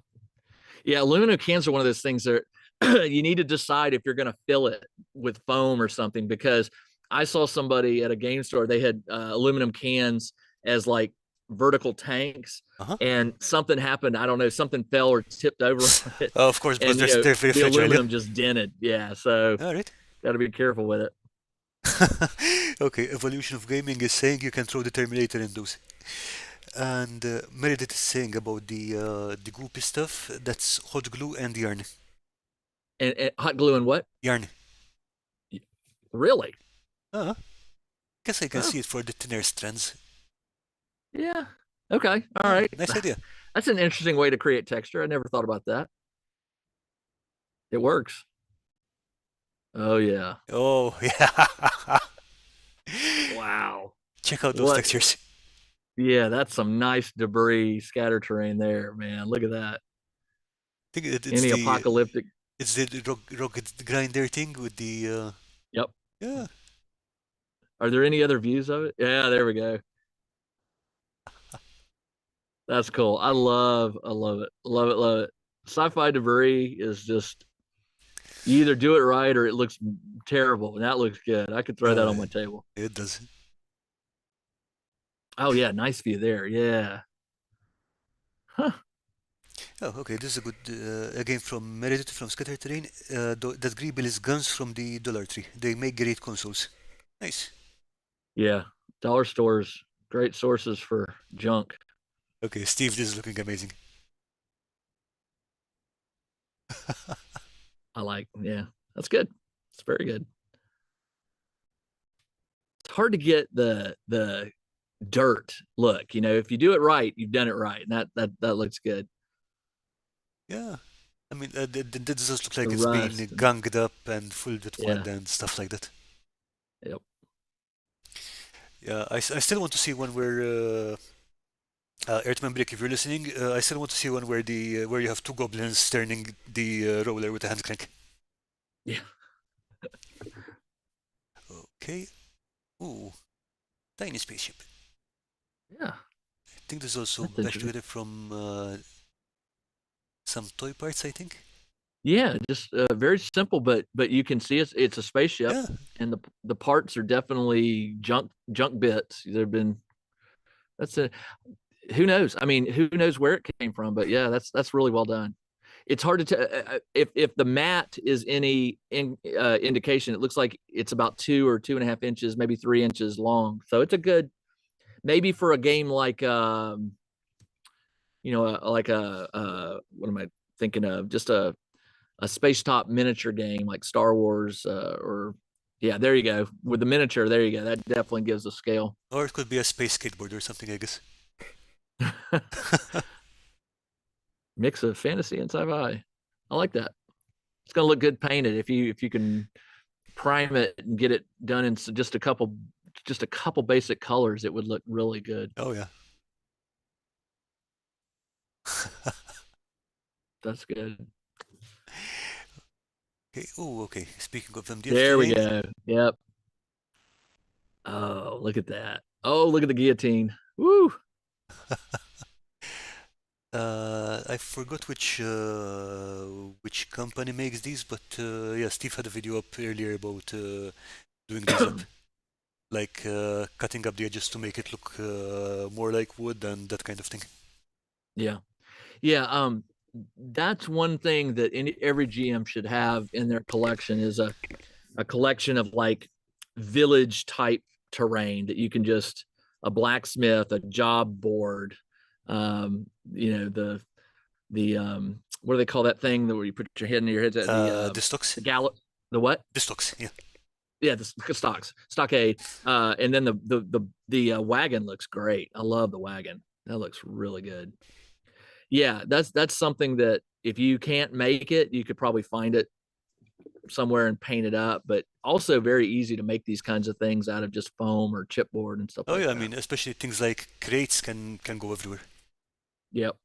[SPEAKER 2] Yeah, aluminum cans are one of those things that you need to decide if you're going to fill it with foam or something. Because I saw somebody at a game store, they had aluminum cans as like vertical tanks,
[SPEAKER 1] Uh huh.
[SPEAKER 2] and something happened. I don't know, something fell or tipped over on it,
[SPEAKER 1] Of course, because
[SPEAKER 2] and
[SPEAKER 1] they're very
[SPEAKER 2] the
[SPEAKER 1] fragile. Yeah.
[SPEAKER 2] aluminum just dented. Yeah, so
[SPEAKER 1] All right.
[SPEAKER 2] got to be careful with it.
[SPEAKER 1] Okay, Evolution of Gaming is saying you can throw the Terminator in those. And Meredith is saying about the goopy stuff. That's hot glue and yarn.
[SPEAKER 2] And hot glue and what?
[SPEAKER 1] Yarn.
[SPEAKER 2] Really?
[SPEAKER 1] Uh, guess I can
[SPEAKER 2] Oh,
[SPEAKER 1] see it for the thinner strands.
[SPEAKER 2] yeah. Okay. All right.
[SPEAKER 1] Nice idea.
[SPEAKER 2] That's an interesting way to create texture. I never thought about that. It works. Oh yeah.
[SPEAKER 1] Oh yeah.
[SPEAKER 2] Wow.
[SPEAKER 1] Check out those
[SPEAKER 2] What?
[SPEAKER 1] textures.
[SPEAKER 2] Yeah, that's some nice debris scatter terrain there, man. Look at that.
[SPEAKER 1] I think
[SPEAKER 2] Any apocalyptic.
[SPEAKER 1] it's the rocket grinder thing with the
[SPEAKER 2] Yep.
[SPEAKER 1] yeah.
[SPEAKER 2] Are there any other views of it? Yeah, there we go. That's cool. I love it. Love it, love it. Sci-fi debris is just you either do it right or it looks terrible. And that looks good. I could throw that on my table.
[SPEAKER 1] It does.
[SPEAKER 2] Oh yeah, nice view there. Yeah. Huh.
[SPEAKER 1] Oh, okay. This is a good a game from Meredith from Scatter Terrain. That Greeble is Guns from the Dollar Tree. They make great consoles. Nice.
[SPEAKER 2] Yeah. Dollar stores, great sources for junk.
[SPEAKER 1] Okay, Steve, this is looking amazing.
[SPEAKER 2] I like, yeah, that's good. It's very good. It's hard to get the dirt look. You know, if you do it right, you've done it right, and that looks good.
[SPEAKER 1] Yeah. I mean, this does look
[SPEAKER 2] The
[SPEAKER 1] like it's been
[SPEAKER 2] rust, and,
[SPEAKER 1] ganged up and filled with
[SPEAKER 2] yeah,
[SPEAKER 1] mud and stuff like that.
[SPEAKER 2] yep.
[SPEAKER 1] Yeah, I still want to see one where Earthman Brick, if you're listening, I still want to see one where the where you have two goblins turning the roller with a hand crank.
[SPEAKER 2] Yeah,
[SPEAKER 1] Okay. Ooh, tiny spaceship.
[SPEAKER 2] yeah,
[SPEAKER 1] I think this is also
[SPEAKER 2] that's
[SPEAKER 1] bashed
[SPEAKER 2] interesting.
[SPEAKER 1] together from some toy parts, I think.
[SPEAKER 2] Yeah, just very simple, but you can see it's a spaceship,
[SPEAKER 1] Yeah.
[SPEAKER 2] and the parts are definitely junk bits. There've been that's a who knows? I mean, who knows where it came from? But yeah, that's really well done. It's hard to tell if the mat is any indication. It looks like it's about 2 or 2.5 inches, maybe 3 inches long. So it's a good maybe for a game like like what am I thinking of? Just a space-top miniature game like Star Wars or yeah, there you go. With the miniature, there you go. That definitely gives a scale.
[SPEAKER 1] Or it could be a space skateboard or something, I guess.
[SPEAKER 2] Mix of fantasy and sci-fi. I like that. It's gonna look good painted if you can prime it and get it done in just a couple basic colors. It would look really good.
[SPEAKER 1] Oh yeah.
[SPEAKER 2] That's good.
[SPEAKER 1] Okay. Oh, okay. Speaking of MDF
[SPEAKER 2] There we
[SPEAKER 1] terrain,
[SPEAKER 2] go. Yep. Oh, look at that. Oh, look at the guillotine. Woo.
[SPEAKER 1] I forgot which company makes these, but yeah, Steve had a video up earlier about doing these up, like cutting up the edges to make it look more like wood and that kind of thing.
[SPEAKER 2] Yeah. Yeah. That's one thing that every GM should have in their collection is a collection of like village type terrain that you can just a blacksmith, a job board, the what do they call that thing that where you put your head in your head?
[SPEAKER 1] The stocks,
[SPEAKER 2] The gallop, the what?
[SPEAKER 1] the stocks, yeah.
[SPEAKER 2] Yeah, the stockade, and then the wagon looks great. I love the wagon. That looks really good. Yeah, that's something that if you can't make it, you could probably find it somewhere and paint it up. But also very easy to make these kinds of things out of just foam or chipboard and stuff
[SPEAKER 1] Oh
[SPEAKER 2] like
[SPEAKER 1] yeah, I
[SPEAKER 2] that.
[SPEAKER 1] mean, especially things like crates can go everywhere.
[SPEAKER 2] Yep.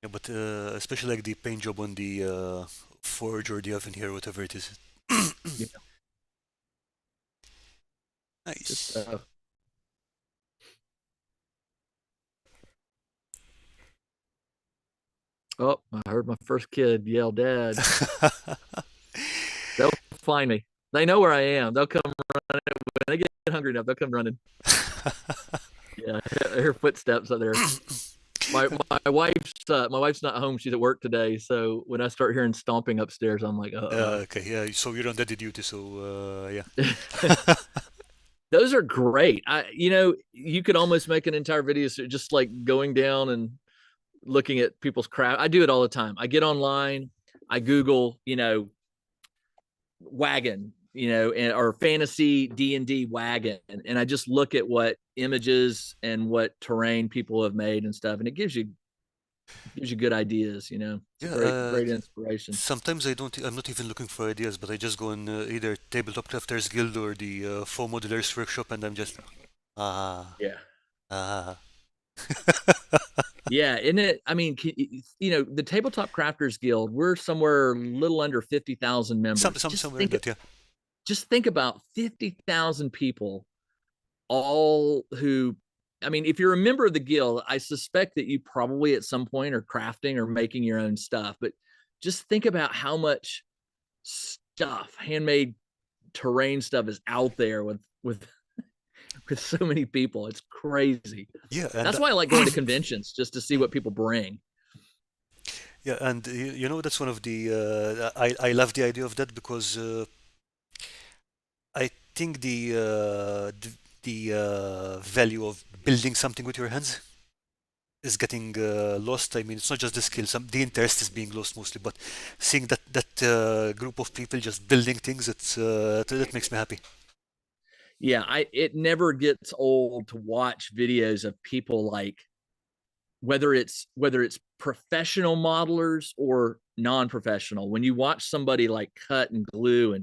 [SPEAKER 1] Yeah, but especially like the paint job on the forge or the oven here, whatever it is.
[SPEAKER 2] Yeah. Good
[SPEAKER 1] Nice.
[SPEAKER 2] stuff. Oh, I heard my first kid yell, "Dad!" They'll find me. They know where I am. They'll come running when they get hungry enough. They'll come running. Yeah, I hear footsteps up there. My wife's not home. She's at work today. So when I start hearing stomping upstairs, I'm like,
[SPEAKER 1] Okay, yeah, so you're on daddy duty, so yeah.
[SPEAKER 2] Those are great. You could almost make an entire video just like going down and looking at people's craft. I do it all the time. I get online, I Google, wagon, or fantasy D&D wagon, and I just look at what images and what terrain people have made and stuff, and it gives you good ideas. It's a
[SPEAKER 1] Yeah,
[SPEAKER 2] great inspiration.
[SPEAKER 1] sometimes I'm not even looking for ideas, but I just go on either Tabletop Crafters Guild or the Foam Modelers Workshop, and I'm just, ah,
[SPEAKER 2] Yeah.
[SPEAKER 1] ah.
[SPEAKER 2] Yeah, isn't it? I mean, the Tabletop Crafters Guild, we're somewhere a little under 50,000 members.
[SPEAKER 1] Somewhere in that, yeah.
[SPEAKER 2] Just think about 50,000 people, all who, I mean, if you're a member of the guild, I suspect that you probably at some point are crafting or making your own stuff. But just think about how much handmade terrain stuff is out there with with so many people. It's crazy.
[SPEAKER 1] Yeah, and
[SPEAKER 2] That's why I like going to conventions, just to see what people bring.
[SPEAKER 1] yeah, and you know that's one of the I love the idea of that because I think the value of building something with your hands is getting lost. I mean, it's not just the skill; the interest is being lost mostly. But seeing that group of people just building things, that makes me happy.
[SPEAKER 2] Yeah, it never gets old to watch videos of people, like, whether it's professional modelers or non-professional. When you watch somebody like cut and glue,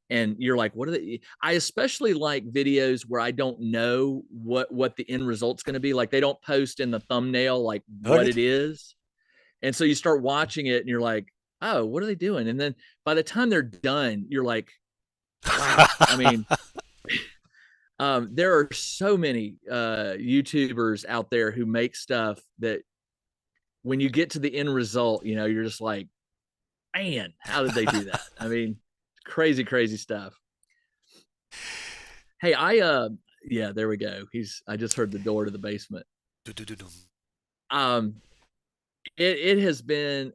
[SPEAKER 2] and you're like, what are they? I especially like videos where I don't know what the end result's going to be. Like, they don't post in the thumbnail like
[SPEAKER 1] All
[SPEAKER 2] what
[SPEAKER 1] right.
[SPEAKER 2] it is, and so you start watching it and you're like, oh, what are they doing? And then by the time they're done, you're like, wow. I mean, there are so many YouTubers out there who make stuff that when you get to the end result, you're just like, man, how did they do that? I mean, crazy, crazy stuff. Hey, yeah, there we go. I just heard the door to the basement.
[SPEAKER 1] Do.
[SPEAKER 2] Um, it has been,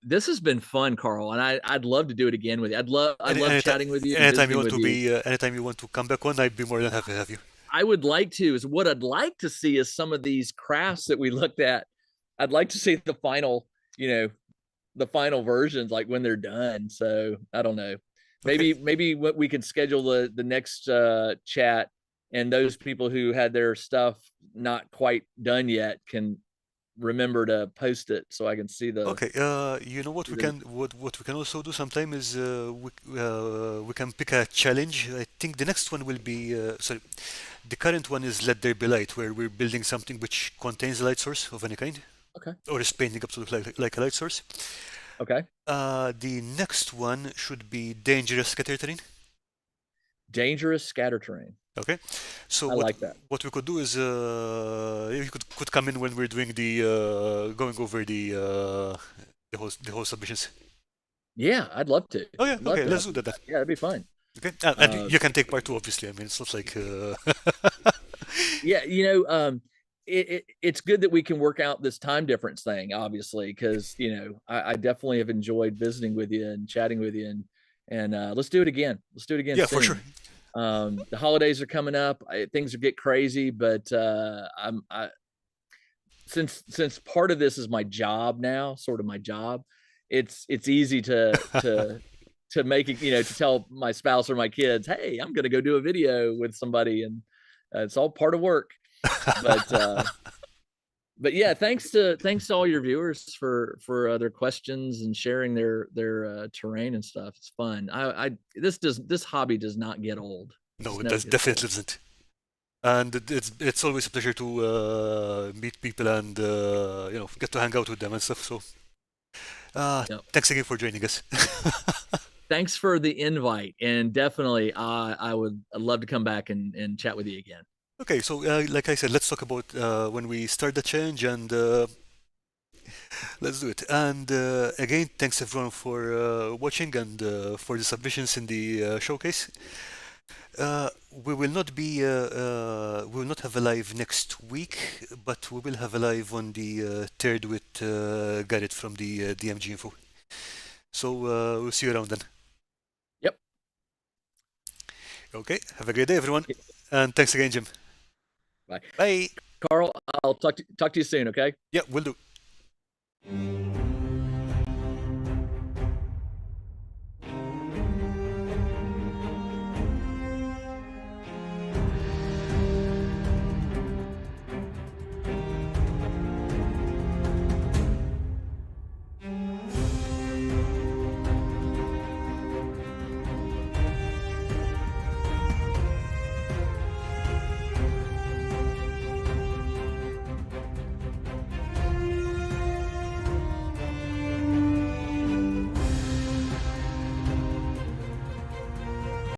[SPEAKER 2] this has been fun, Karl, and I'd love to do it again with you. I'd love chatting with you and
[SPEAKER 1] Anytime you
[SPEAKER 2] visiting
[SPEAKER 1] want
[SPEAKER 2] with
[SPEAKER 1] to
[SPEAKER 2] you.
[SPEAKER 1] be, anytime you want to come back on, I'd be more than happy to have you.
[SPEAKER 2] I would like to, is what I'd like to see is some of these crafts that we looked at. I'd like to see the final, the final versions, like when they're done. So I don't know.
[SPEAKER 1] Okay.
[SPEAKER 2] Maybe what we could schedule the next chat, and those people who had their stuff not quite done yet can remember to post it so I can see the.
[SPEAKER 1] Okay. You know what what we can also do sometime is we can pick a challenge. I think the next one will be sorry. The current one is Let There Be Light, where we're building something which contains a light source of any kind,
[SPEAKER 2] Okay.
[SPEAKER 1] or is painting up to look like a light source.
[SPEAKER 2] Okay.
[SPEAKER 1] The next one should be Dangerous Scatter Terrain.
[SPEAKER 2] Dangerous scatter terrain.
[SPEAKER 1] Okay, so
[SPEAKER 2] I like that.
[SPEAKER 1] what we could do is you could come in when we're doing the going over the whole submissions.
[SPEAKER 2] Yeah, I'd love to.
[SPEAKER 1] Oh yeah,
[SPEAKER 2] I'd love
[SPEAKER 1] okay,
[SPEAKER 2] to
[SPEAKER 1] let's
[SPEAKER 2] have.
[SPEAKER 1] do that then.
[SPEAKER 2] Yeah, that'd be fun.
[SPEAKER 1] Okay, and
[SPEAKER 2] Uh,
[SPEAKER 1] you can take part two, obviously. I mean, it's not like
[SPEAKER 2] yeah, it's good that we can work out this time difference thing, obviously, because I definitely have enjoyed visiting with you and chatting with you, and let's do it again. Let's do it again
[SPEAKER 1] yeah, for sure.
[SPEAKER 2] soon. The holidays are coming up. Things will get crazy, but since part of this is my job now, sort of my job, it's easy to make it, to tell my spouse or my kids, hey, I'm going to go do a video with somebody, and it's all part of work. But but yeah, thanks to all your viewers for their questions and sharing their terrain and stuff. It's fun. This hobby does not get old.
[SPEAKER 1] No,
[SPEAKER 2] Just
[SPEAKER 1] it
[SPEAKER 2] never
[SPEAKER 1] does
[SPEAKER 2] gets
[SPEAKER 1] definitely
[SPEAKER 2] old.
[SPEAKER 1] isn't. And it's always a pleasure to meet people and get to hang out with them and stuff. So
[SPEAKER 2] Yep.
[SPEAKER 1] thanks again for joining us.
[SPEAKER 2] Thanks for the invite, and definitely I'd love to come back and chat with you again.
[SPEAKER 1] Okay, so like I said, let's talk about when we start the change and let's do it. And again, thanks everyone for watching and for the submissions in the showcase. We will not have a live next week, but we will have a live on the third with Garrett from the DMG Info. So we'll see you around then.
[SPEAKER 2] Yep.
[SPEAKER 1] Okay, have a great day, everyone, and thanks again, Jim.
[SPEAKER 2] Bye.
[SPEAKER 1] Bye.
[SPEAKER 2] Karl, I'll talk to you soon, okay?
[SPEAKER 1] Yeah, we'll do.